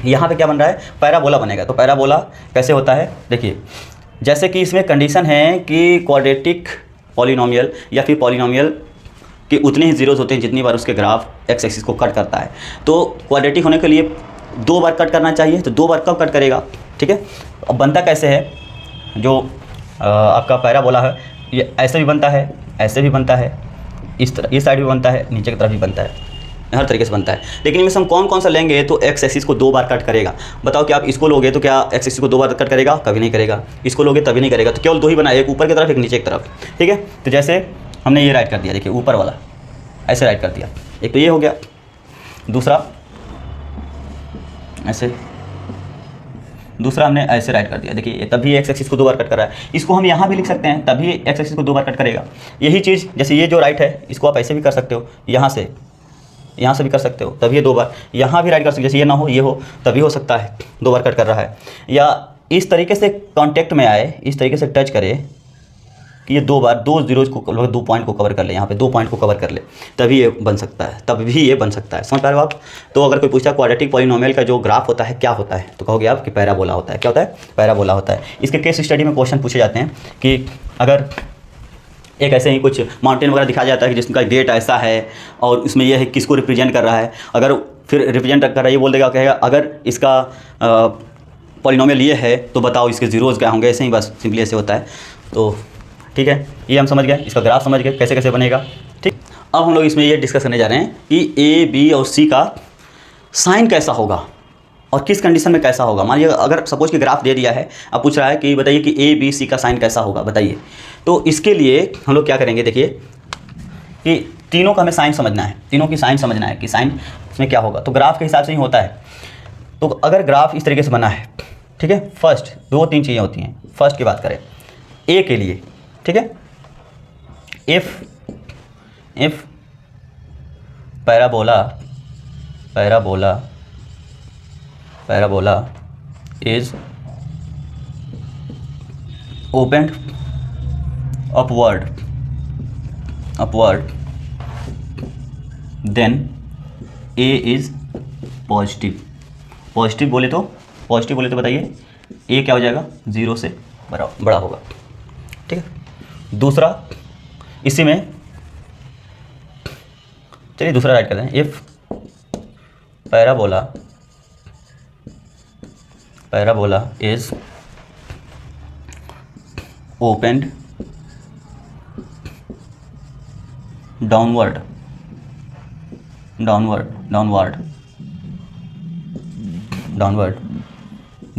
यहाँ पे क्या बन रहा है? पैराबोला बनेगा। तो पैराबोला कैसे होता है? देखिए जैसे कि इसमें कंडीशन है कि क्वाड्रेटिक पॉलिनोमियल या फिर पॉलिनोमियल के उतने ही जीरोज होते हैं जितनी बार उसके ग्राफ एक्स एक्सिस को कट करता है। तो क्वाड्रेटिक होने के लिए 2 बार कट करना चाहिए, तो 2 बार कब कट करेगा? ठीक है, अब बनता कैसे है? जो आपका पैराबोला है ये ऐसे भी बनता है, ऐसे भी बनता है, इस तरह ये साइड भी बनता है, नीचे की तरफ भी बनता है, हर तरीके से बनता है। लेकिन इनमें से हम कौन कौन सा लेंगे? तो एक्स एक्सिस को 2 बार कट करेगा। बताओ कि आप इसको लोगे तो क्या एक्स एक्सिस को 2 बार कट करेगा? कभी नहीं करेगा। इसको लोगे तभी नहीं करेगा। तो केवल 2 ही बना, एक ऊपर की तरफ, एक नीचे की तरफ। ठीक है, तो जैसे हमने ये राइट कर दिया, देखिए ऊपर वाला ऐसे राइट कर दिया, एक तो ये हो गया, दूसरा ऐसे, दूसरा हमने ऐसे राइट कर दिया। देखिए तभी एक्स एक्सिस को 2 बार कट कर रहा है। इसको हम यहाँ भी लिख सकते हैं, तभी एक्स एक्सिस को 2 बार कट करेगा। यही चीज़ जैसे ये जो राइट है इसको आप ऐसे भी कर सकते हो, यहाँ से भी कर सकते हो, तभी ये 2 बार। यहाँ भी राइट कर सकते हो, जैसे ये ना हो ये हो तभी हो सकता है 2 बार कट कर रहा है। या इस तरीके से कांटेक्ट में आए, इस तरीके से टच करे कि ये 2 बार 2 जीरोज को, 2 पॉइंट को कवर कर ले, यहाँ पे 2 पॉइंट को कवर कर ले, तभी ये बन सकता है, तब भी ये बन सकता है। समझ पा रहे हो आप? तो अगर कोई पूछा क्वाड्रेटिक पॉलिनोमियल का जो ग्राफ होता है क्या होता है, तो कहोगे आप कि पैराबोला होता है। क्या होता है? पैराबोला होता है। इसके केस स्टडी में क्वेश्चन पूछे जाते हैं कि अगर एक ऐसे ही कुछ माउंटेन वगैरह दिखाया जाता है कि जिसका गेट ऐसा है और उसमें यह है किसको रिप्रेजेंट कर रहा है, अगर फिर रिप्रेजेंट कर रहा है ये बोल देगा, कहेगा अगर इसका पॉलिनोमियल ये है तो बताओ इसके जीरोज़ क्या होंगे। ऐसे ही बस सिंपली ऐसे होता है। तो ठीक है, ये हम समझ गए, इसका ग्राफ समझ गए कैसे कैसे बनेगा। ठीक, अब हम लोग इसमें ये डिस्कस करने जा रहे हैं कि ए बी और सी का साइन कैसा होगा और किस कंडीशन में कैसा होगा। मानिए अगर सपोज कि ग्राफ दे दिया है, अब पूछ रहा है कि बताइए कि ए बी सी का साइन कैसा होगा, बताइए। तो इसके लिए हम लोग क्या करेंगे, देखिए कि तीनों का हमें साइन समझना है, तीनों की साइन समझना है कि साइन इसमें क्या होगा। तो ग्राफ के हिसाब से ही होता है। तो अगर ग्राफ इस तरीके से बना है, ठीक है, फर्स्ट 2-3 चीज़ें होती हैं। फर्स्ट की बात करें ए के लिए, ठीक है, if parabola is opened upward then a is positive बोले तो बताइए a क्या हो जाएगा? 0 से बड़ा होगा। ठीक है, दूसरा इसी में चलिए दूसरा राइट करते हैं। If parabola is opened downward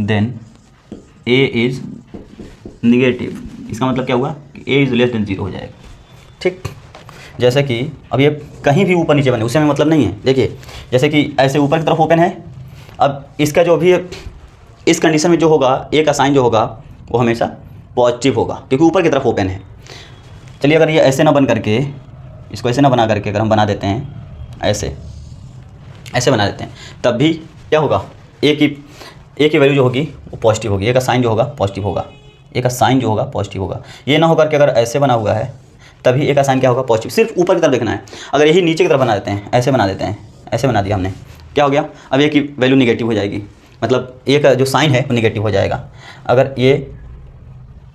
then a is negative। इसका मतलब क्या हुआ कि a इज लेस देन 0 हो जाएगा। ठीक, जैसे कि अब ये कहीं भी ऊपर नीचे बने उससे हमें मतलब नहीं है। देखिए जैसे कि ऐसे ऊपर की तरफ ओपन है, अब इसका जो भी इस कंडीशन में जो होगा a का साइन जो होगा वो हमेशा पॉजिटिव होगा क्योंकि ऊपर की तरफ ओपन है। चलिए अगर ये ऐसे ना बन करके, इसको ऐसे ना बना करके अगर हम बना देते हैं, ऐसे बना देते हैं, तब भी क्या होगा? ए की वैल्यू जो होगी वो पॉजिटिव होगी, ए का साइन जो होगा पॉजिटिव होगा, ये ना होकर के अगर ऐसे बना हुआ है तभी ए का साइन क्या होगा? पॉजिटिव। सिर्फ ऊपर की तरफ देखना है। अगर यही नीचे की तरफ बना देते हैं, ऐसे बना देते हैं, ऐसे बना दिया हमने, क्या हो गया? अब ए की वैल्यू निगेटिव हो जाएगी, मतलब ए का जो साइन है वो निगेटिव हो जाएगा। अगर ये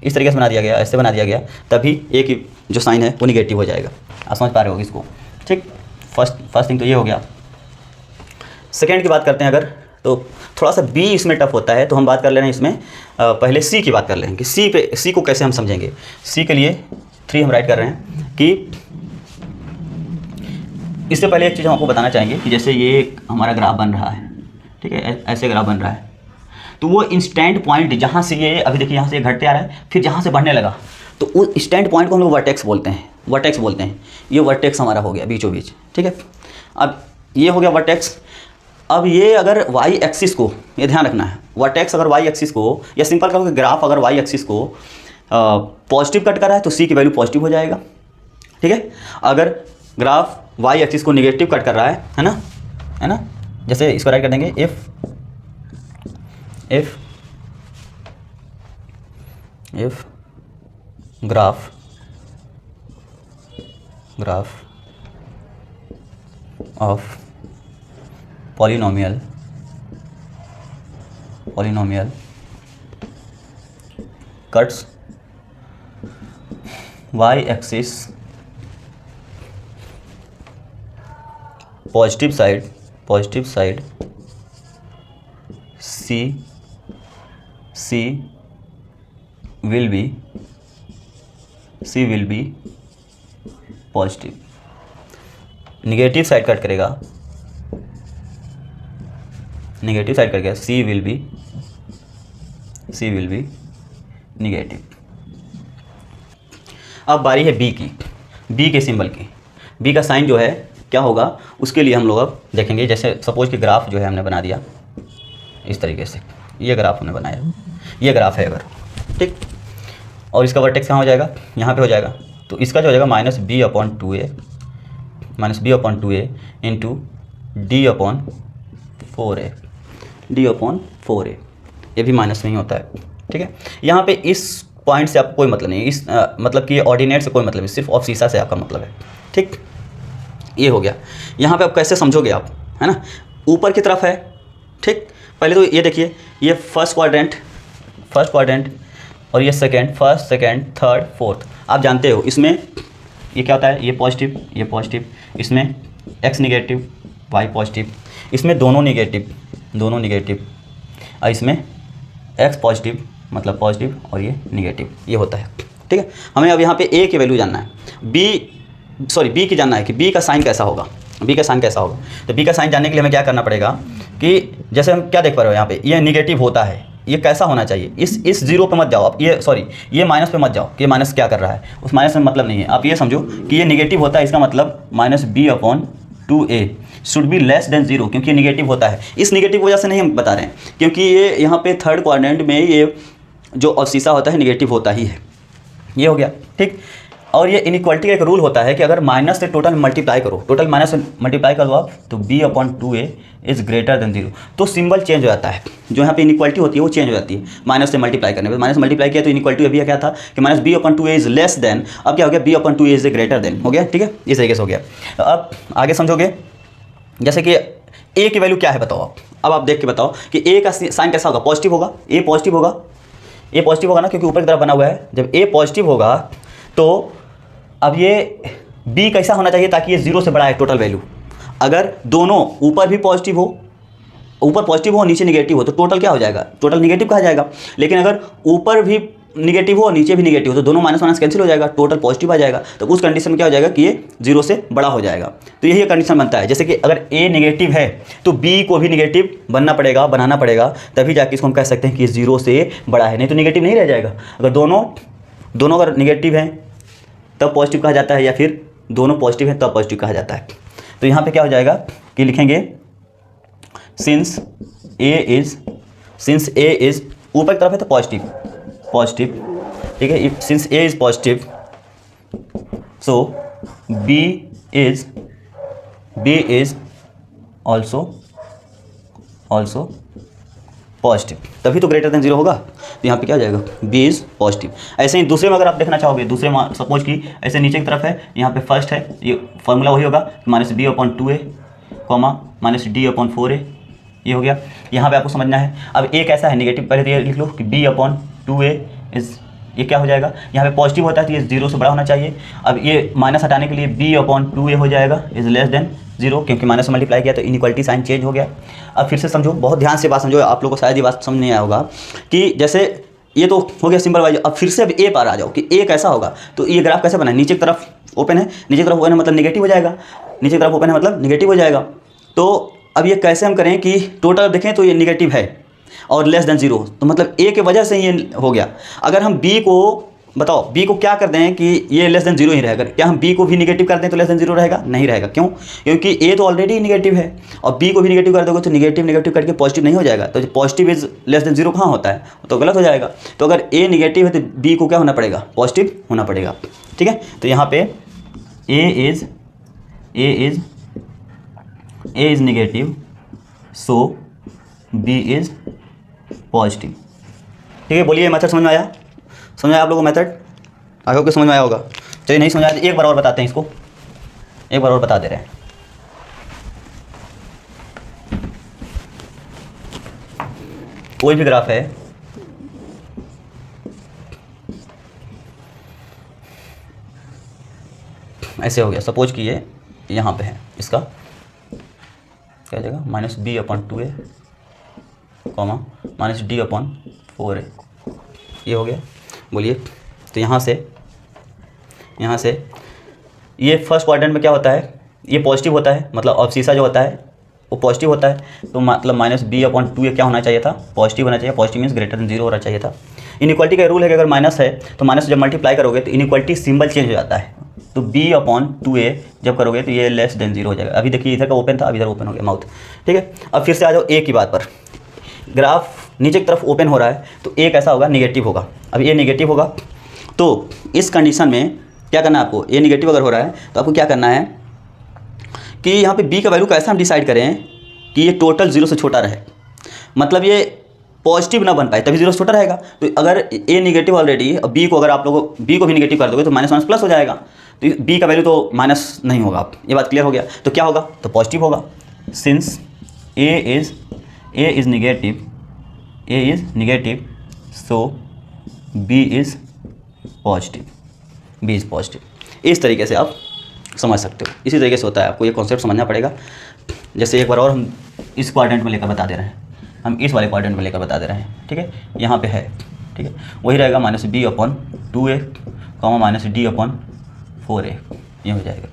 इस तरीके से बना दिया गया, ऐसे बना दिया गया, तभी ए की जो साइन है वो निगेटिव हो जाएगा। आप समझ पा रहे हो इसको? ठीक, फर्स्ट थिंग तो ये हो गया। सेकेंड की बात करते हैं अगर, तो थोड़ा सा बी इसमें टफ होता है, तो हम बात कर ले रहे हैं इसमें पहले सी की बात कर लेंगे कि सी को कैसे हम समझेंगे। सी के लिए 3 हम राइट कर रहे हैं कि इससे पहले एक चीज़ हम आपको बताना चाहेंगे कि जैसे ये हमारा ग्राफ बन रहा है, ठीक है, ऐसे ग्राफ बन रहा है, तो वो इंस्टेंट पॉइंट जहाँ से ये अभी देखिए यहाँ से घटते आ रहा है, फिर जहाँ से बढ़ने लगा, तो उस इंस्टेंट पॉइंट को हम लोग वर्टेक्स बोलते हैं। ये वर्टेक्स हमारा हो गया बीचों बीच। ठीक है, अब ये हो गया वर्टेक्स। अब ये अगर वाई एक्सिस को, ये ध्यान रखना है, वर्टेक्स अगर वाई एक्सिस को, या सिंपल करो कि ग्राफ अगर वाई एक्सिस को पॉजिटिव कट कर रहा है तो सी की वैल्यू पॉजिटिव हो जाएगा, ठीक है। अगर ग्राफ वाई एक्सिस को निगेटिव कट कर रहा है ना, जैसे इसको राइट कर देंगे if graph of polynomial cuts y axis positive side C will be positive. Negative side cut करेगा C will be निगेटिव। अब बारी है बी की, बी के सिंबल की। बी का साइन जो है क्या होगा उसके लिए हम लोग अब देखेंगे। जैसे सपोज कि ग्राफ जो है हमने बना दिया इस तरीके से, ये ग्राफ हमने बनाया, ये ग्राफ है अगर, ठीक, और इसका वर्टेक्स कहाँ हो जाएगा, यहाँ पे हो जाएगा। तो इसका जो हो जाएगा -b/2a इंटू d/4a, ये भी माइनस में ही होता है, ठीक है। यहाँ पे इस पॉइंट से आपको कोई मतलब नहीं, इस मतलब कि ऑर्डिनेट से कोई मतलब नहीं, सिर्फ ऑब्सीसा से आपका मतलब है, ठीक। ये हो गया। यहाँ पे आप कैसे समझोगे आप, है ना, ऊपर की तरफ है, ठीक। पहले तो ये देखिए, ये फर्स्ट क्वाड्रेंट और ये फर्स्ट सेकंड थर्ड फोर्थ, आप जानते हो इसमें ये क्या होता है, ये पॉजिटिव, इसमें x निगेटिव y पॉजिटिव, इसमें दोनों निगेटिव और इसमें x पॉजिटिव मतलब पॉजिटिव और ये निगेटिव, ये होता है, ठीक है। हमें अब यहाँ पे a की वैल्यू जानना है, b की जानना है कि b का साइन कैसा होगा, तो b का साइन जानने के लिए हमें क्या करना पड़ेगा कि जैसे हम क्या देख पा रहे हो यहाँ पे, ये निगेटिव होता है, ये कैसा होना चाहिए, इस जीरो पे मत जाओ आप, ये माइनस पे मत जाओ कि ये माइनस क्या कर रहा है, उस माइनस में मतलब नहीं है। आप ये समझो कि ये निगेटिव होता है, इसका मतलब -b/2a should be less than 0, क्योंकि ये निगेटिव होता है। इस निगेटिव वजह से नहीं हम बता रहे हैं, क्योंकि ये यहाँ पे थर्ड क्वाड्रेंट में ये जो ऑब्सीसा होता है निगेटिव होता ही है, ये हो गया, ठीक। और ये इनइक्वालिटी का एक रूल होता है कि अगर माइनस से टोटल मल्टीप्लाई करो, टोटल माइनस से मल्टीप्लाई करो आप, तो b/2a इज़ ग्रेटर देन 0, तो सिंबल चेंज हो जाता है। जो यहाँ पे इनइक्वालिटी होती है वो चेंज हो जाती है माइनस से मल्टीप्लाई करने पर। माइनस मल्टीप्लाई किया तो इनइक्वालिटी अभी क्या था कि -b/2a इज़ लेस देन, अब क्या हो गया, b/2a इज़ ग्रेटर देन, हो गया, ठीक है, इस तरीके से हो गया। तो अब आगे समझोगे, जैसे कि a की वैल्यू क्या है बताओ आप, अब आप देख के बताओ कि a का साइन कैसा होगा, पॉजिटिव होगा, a पॉजिटिव होगा ना, क्योंकि ऊपर की तरफ बना हुआ है। जब a पॉजिटिव होगा तो अब ये b कैसा होना चाहिए ताकि ये 0 से बड़ा है टोटल वैल्यू। अगर दोनों ऊपर भी पॉजिटिव हो, नीचे निगेटिव हो, तो टोटल क्या हो जाएगा, टोटल निगेटिव कहा जाएगा। लेकिन अगर ऊपर भी निगेटिव हो और नीचे भी निगेटिव हो तो दोनों माइनस कैंसिल हो जाएगा, टोटल पॉजिटिव आ जाएगा। तो उस कंडीशन में क्या हो जाएगा कि ये 0 से बड़ा हो जाएगा। तो यही कंडीशन बनता है। जैसे कि अगर a निगेटिव है तो b को भी निगेटिव बनाना पड़ेगा, तभी जाके इसको हम कह सकते हैं कि 0 से बड़ा है, नहीं तो निगेटिव नहीं रह जाएगा। अगर दोनों अगर निगेटिव हैं तब पॉजिटिव कहा जाता है, या फिर दोनों पॉजिटिव हैं तब पॉजिटिव कहा जाता है। तो यहाँ पे क्या हो जाएगा कि लिखेंगे सिंस a इज़ ऊपर की तरफ है तो पॉजिटिव, ठीक है, since a is positive so b is also positive, तभी तो ग्रेटर देन 0 होगा। तो यहाँ पे क्या हो जाएगा, b इज़ पॉजिटिव। ऐसे ही दूसरे में अगर आप देखना चाहोगे, दूसरे में सपोज कि ऐसे नीचे की तरफ है, यहाँ पे फर्स्ट है, ये फॉर्मूला वही होगा -b/2a, -d/4a, ये हो गया। यहाँ पे आपको समझना है। अब a कैसा है, निगेटिव, पहले तो ये लिख लो कि b/2a इज़, ये क्या हो जाएगा, यहाँ पे पॉजिटिव होता है तो ये 0 से बड़ा होना चाहिए। अब ये माइनस हटाने के लिए b/2a हो जाएगा इज़ लेस देन 0, क्योंकि माइनस से मल्टीप्लाई किया तो इनइक्वालिटी साइन चेंज हो गया। अब फिर से समझो, बहुत ध्यान से बात समझो, आप लोगों को शायद ये बात समझ नहीं आया होगा कि जैसे ये तो हो गया सिंबल वाइज। अब फिर से अब a पर आ जाओ कि a कैसा होगा। तो ये ग्राफ कैसे बना है, नीचे की तरफ ओपन है, मतलब नेगेटिव हो जाएगा, नीचे की तरफ ओपन है मतलब नेगेटिव हो जाएगा। तो अब ये कैसे हम करें कि टोटल देखें तो ये निगेटिव है और लेस देन 0, तो मतलब a के वजह से ये हो गया। अगर हम b को बताओ b को क्या कर दें कि ये लेस देन जीरो ही रहेगा, क्या हम b को भी निगेटिव कर दें तो लेस देन जीरो रहेगा? नहीं रहेगा। क्यों? क्योंकि a तो ऑलरेडी निगेटिव है और b को भी निगेटिव कर दोगे तो निगेटिव निगेटिव करके पॉजिटिव नहीं हो जाएगा, तो positive is less than zero कहाँ होता है? तो गलत हो जाएगा। तो अगर a निगेटिव है तो b को क्या होना पड़ेगा? पॉजिटिव होना पड़ेगा। ठीक है, तो यहाँ पे a is negative so b is positive. ठीक है, बोलिए मेथड समझ में आया? समझ आया आप लोगों को मेथड? आगे को समझ में आया होगा। चलिए नहीं समझ आया तो एक बार और बताते हैं इसको, एक बार और बता दे रहे हैं। कोई भी ग्राफ है ऐसे हो गया, सपोज कि ये यहाँ पे है, इसका क्या जाएगा? -b/2a कॉमा -d/4a, ये हो गया। बोलिए, तो यहाँ से ये फर्स्ट क्वाड्रेंट में क्या होता है? ये पॉजिटिव होता है, मतलब अवशीषा जो होता है वो पॉजिटिव होता है, तो मतलब -b/2a क्या होना चाहिए था? पॉजिटिव होना चाहिए। Positive means greater than zero होना चाहिए था। इनइक्वालिटी का रूल है कि अगर माइनस है तो माइनस जब मल्टीप्लाई करोगे तो इनइक्वालिटी सिंबल चेंज हो जाता है, तो b/2a जब करोगे तो ये लेस देन जीरो हो जाएगा। अभी देखिए इधर का ओपन था, अभी इधर ओपन हो गया माउथ। ठीक है, अब फिर से आ जाओ a की बात पर। ग्राफ नीचे की तरफ ओपन हो रहा है तो a कैसा होगा? निगेटिव होगा। अब a निगेटिव होगा तो इस कंडीशन में क्या करना है आपको? a निगेटिव अगर हो रहा है तो आपको क्या करना है कि यहाँ पे b का वैल्यू कैसा हम डिसाइड करें कि ये टोटल जीरो से छोटा रहे, मतलब ये पॉजिटिव ना बन पाए, तभी जीरो से छोटा रहेगा। तो अगर a निगेटिव ऑलरेडी, अब b को अगर आप लोगों b को भी निगेटिव कर दोगे तो माइनस प्लस हो जाएगा, तो b का वैल्यू तो माइनस नहीं होगा। ये बात क्लियर हो गया? तो क्या होगा? तो पॉजिटिव होगा। Since a is negative so b is positive. इस तरीके से आप समझ सकते हो, इसी तरीके से होता है। आपको ये कॉन्सेप्ट समझना पड़ेगा। जैसे एक बार और हम इस क्वाड्रेंट में लेकर बता दे रहे हैं, हम इस वाले क्वाड्रेंट में लेकर बता दे रहे हैं। ठीक है, यहाँ पे है, ठीक है, वही रहेगा -b/2a -d/4a, ये हो जाएगा।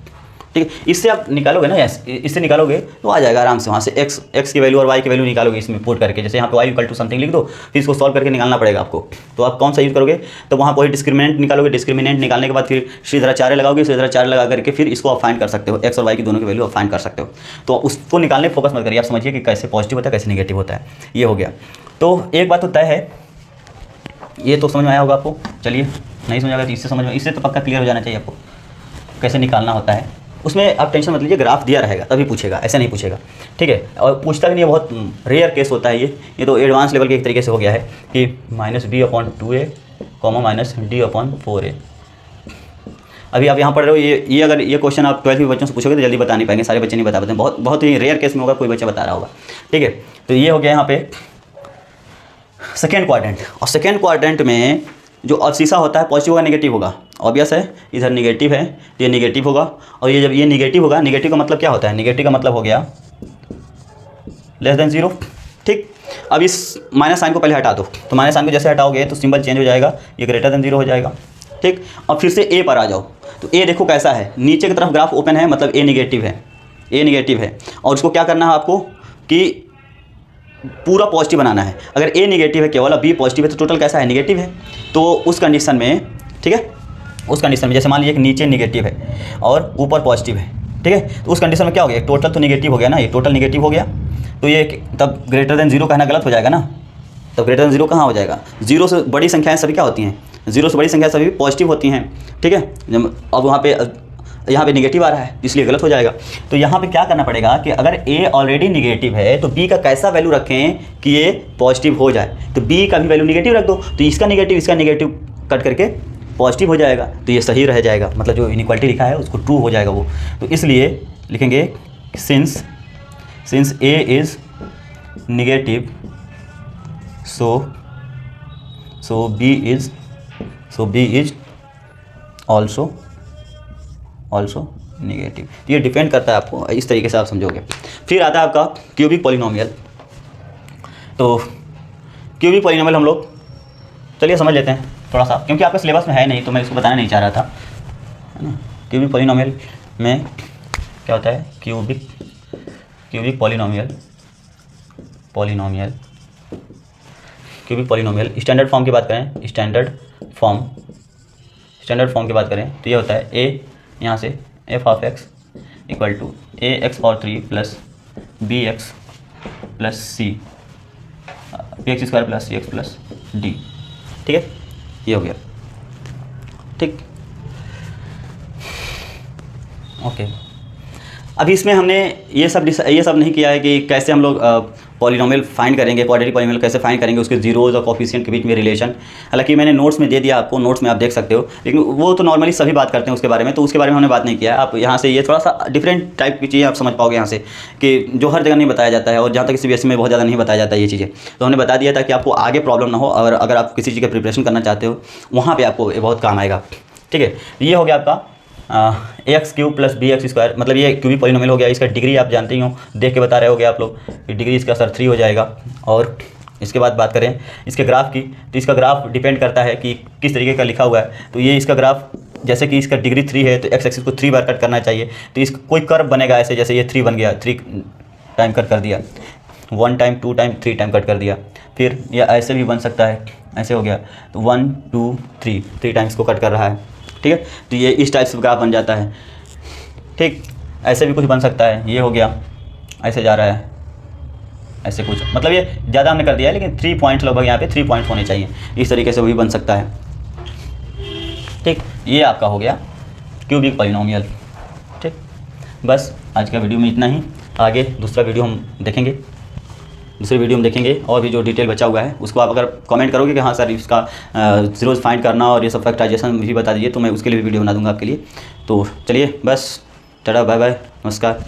ठीक है, इससे आप निकालोगे ना, इससे निकालोगे तो आ जाएगा आराम से। वहाँ से x की वैल्यू और y की वैल्यू निकालोगे इसमें पुट करके। जैसे यहाँ पे y = समथिंग लिख दो, फिर इसको सॉल्व करके निकालना पड़ेगा आपको। तो आप कौन सा यूज़ करोगे? तो वहाँ वही डिस्क्रिमिनेंट निकालोगे। डिस्क्रिमिनेंट निकालने के बाद फिर श्रीधराचार्य लगाओगे, श्रीधराचार्य लगा करके फिर इसको आप फाइंड कर सकते हो। x और y की दोनों की वैल्यू आप फाइंड कर सकते हो। तो उसको निकालने फोकस मत करिए, आप समझिए कि कैसे पॉजिटिव होता है, कैसे निगेटिव होता है। ये हो गया। तो एक बात तो तय है, ये तो समझ में आया होगा आपको। चलिए, नहीं समझ आएगा तो इससे समझ में, इससे तो पक्का क्लियर हो जाना चाहिए आपको कैसे निकालना होता है। उसमें आप टेंशन मत लीजिए, ग्राफ दिया रहेगा तभी पूछेगा, ऐसे नहीं पूछेगा। ठीक है, और पूछता भी नहीं है, बहुत रेयर केस होता है ये तो एडवांस लेवल के एक तरीके से हो गया है कि -b/2a -d/4a। अभी आप यहाँ पढ़ रहे हो, ये अगर ये क्वेश्चन आप 12वीं बच्चों से पूछोगे तो जल्दी बता नहीं पाएंगे, सारे बच्चे नहीं बता पाते। बहुत ही रेयर केस में होगा कोई बच्चा बता रहा होगा। ठीक है, तो ये हो गया यहाँ पे सेकेंड क्वाड्रेंट। और सेकेंड क्वाड्रेंट में जो अवशीषा होता है पॉजिटिव होगा निगेटिव होगा? ऑब्वियस है, इधर निगेटिव है तो ये निगेटिव होगा। और ये जब ये निगेटिव होगा, निगेटिव का मतलब क्या होता है? निगेटिव का मतलब हो गया लेस देन जीरो। ठीक, अब इस माइनस साइन को पहले हटा दो, तो माइनस साइन को जैसे हटाओगे तो सिंबल चेंज हो जाएगा, ये ग्रेटर देन जीरो हो जाएगा। ठीक, अब फिर से ए पर आ जाओ, तो ए देखो कैसा है, नीचे की तरफ ग्राफ ओपन है, मतलब ए निगेटिव है। और उसको क्या करना है आपको कि पूरा पॉजिटिव बनाना है। अगर ए निगेटिव है केवल, बी पॉजिटिव है, तो टोटल कैसा है? निगेटिव है। तो उस कंडीशन में, ठीक है, उस कंडीशन में जैसे मान लीजिए कि नीचे निगेटिव है और ऊपर पॉजिटिव है, ठीक है, तो उस कंडीशन में क्या हो गया? टोटल तो निगेटिव हो गया ना, ये टोटल निगेटिव हो गया, तो ये तब ग्रेटर देन जीरो कहना गलत हो जाएगा ना। तब ग्रेटर देन जीरो कहाँ हो जाएगा? जीरो से बड़ी संख्याएँ सभी क्या होती हैं? जीरो से बड़ी संख्या सभी पॉजिटिव होती हैं। ठीक है, अब वहाँ पे यहाँ पे निगेटिव आ रहा है इसलिए गलत हो जाएगा। तो यहाँ पे क्या करना पड़ेगा कि अगर a ऑलरेडी निगेटिव है तो b का कैसा वैल्यू रखें कि ये पॉजिटिव हो जाए? तो b का भी वैल्यू निगेटिव रख दो, तो इसका निगेटिव कट करके पॉजिटिव हो जाएगा, तो ये सही रह जाएगा, मतलब जो इनइक्वालिटी लिखा है उसको ट्रू हो जाएगा वो। तो इसलिए लिखेंगे since a is negative so b is also negative. तो ये डिपेंड करता है आपको, इस तरीके से आप समझोगे। फिर आता है आपका क्यूबिक पॉलिनोमियल। तो क्यूबिक पॉलिनोमियल हम लोग चलिए समझ लेते हैं थोड़ा सा, क्योंकि आपके सिलेबस में है नहीं तो मैं इसको बताना नहीं चाह रहा था, है ना। क्यूबिक पॉलिनोमियल में क्या होता है? क्यूबिक पॉलिनोमियल स्टैंडर्ड फॉर्म की बात करें, स्टैंडर्ड फॉर्म स्टैंडर्ड फॉर्म की बात करें तो ये होता है ए यहाँ से f of x equal to a x power 3 plus b x plus c p x square plus c x plus d. ठीक है, ये हो गया। ठीक, ओके। अभी इसमें हमने ये सब नहीं किया है कि कैसे हम लोग पॉलिनोमियल फाइंड करेंगे, क्वाड्रेटिक पॉलिनोमियल कैसे फाइंड करेंगे, उसके जीरोज़ और कोफिशिएंट के बीच में रिलेशन। हालांकि मैंने नोट्स में दे दिया आपको, नोट्स में आप देख सकते हो, लेकिन वो तो नॉर्मली सभी बात करते हैं उसके बारे में, तो उसके बारे में हमने बात नहीं किया है। आप यहाँ से ये थोड़ा सा डिफरेंट टाइप की चीज़ें आप समझ पाओगे यहाँ से, कि जो हर जगह नहीं बताया जाता है और जहाँ तक CBSE में बहुत ज़्यादा नहीं बताया जाता है ये चीज़ें, तो हमने बता दिया ताकि आपको आगे प्रॉब्लम ना हो, और अगर आप किसी चीज़ का प्रिपरेशन करना चाहते हो वहाँ पर आपको ये बहुत काम आएगा। ठीक है, ये हो गया आपका AX³ प्लस BX², मतलब ये क्यूबिक पॉलिनोमियल हो गया। इसका डिग्री आप जानते ही हो, देख के बता रहे होगे आप लोग कि डिग्री इसका सर 3 हो जाएगा। और इसके बाद बात करें इसके ग्राफ की, तो इसका ग्राफ डिपेंड करता है कि किस तरीके का लिखा हुआ है। तो ये इसका ग्राफ, जैसे कि इसका डिग्री 3 है तो एक्स एक्सिस को 3 बार कट करना चाहिए, तो इसका कोई कर्व बनेगा ऐसे, जैसे ये 3 बन गया, 3 टाइम कट कर दिया, 1 टाइम 2 टाइम 3 टाइम कट कर दिया। फिर यह ऐसे भी बन सकता है, ऐसे हो गया तो 1 2 3 टाइम्स को कट कर रहा है। ठीक है, तो ये इस टाइप से ग्राफ बन जाता है। ठीक, ऐसे भी कुछ बन सकता है, ये हो गया, ऐसे जा रहा है, ऐसे कुछ, मतलब ये ज़्यादा हमने कर दिया है, लेकिन 3 पॉइंट लगभग यहाँ पे 3 पॉइंट होने चाहिए, इस तरीके से वो भी बन सकता है। ठीक, ये आपका हो गया क्यूबिक पॉलिनोमियल। ठीक, बस आज का वीडियो में इतना ही। आगे दूसरा वीडियो हम देखेंगे, दूसरे वीडियो में देखेंगे, और भी जो डिटेल बचा हुआ है उसको आप अगर कमेंट करोगे कि हाँ सर इसका जीरोज़ फाइंड करना और ये सब फैक्टराइजेशन भी बता दीजिए, तो मैं उसके लिए भी वीडियो बना दूंगा आपके लिए। तो चलिए बस, टाटा बाय बाय, नमस्कार।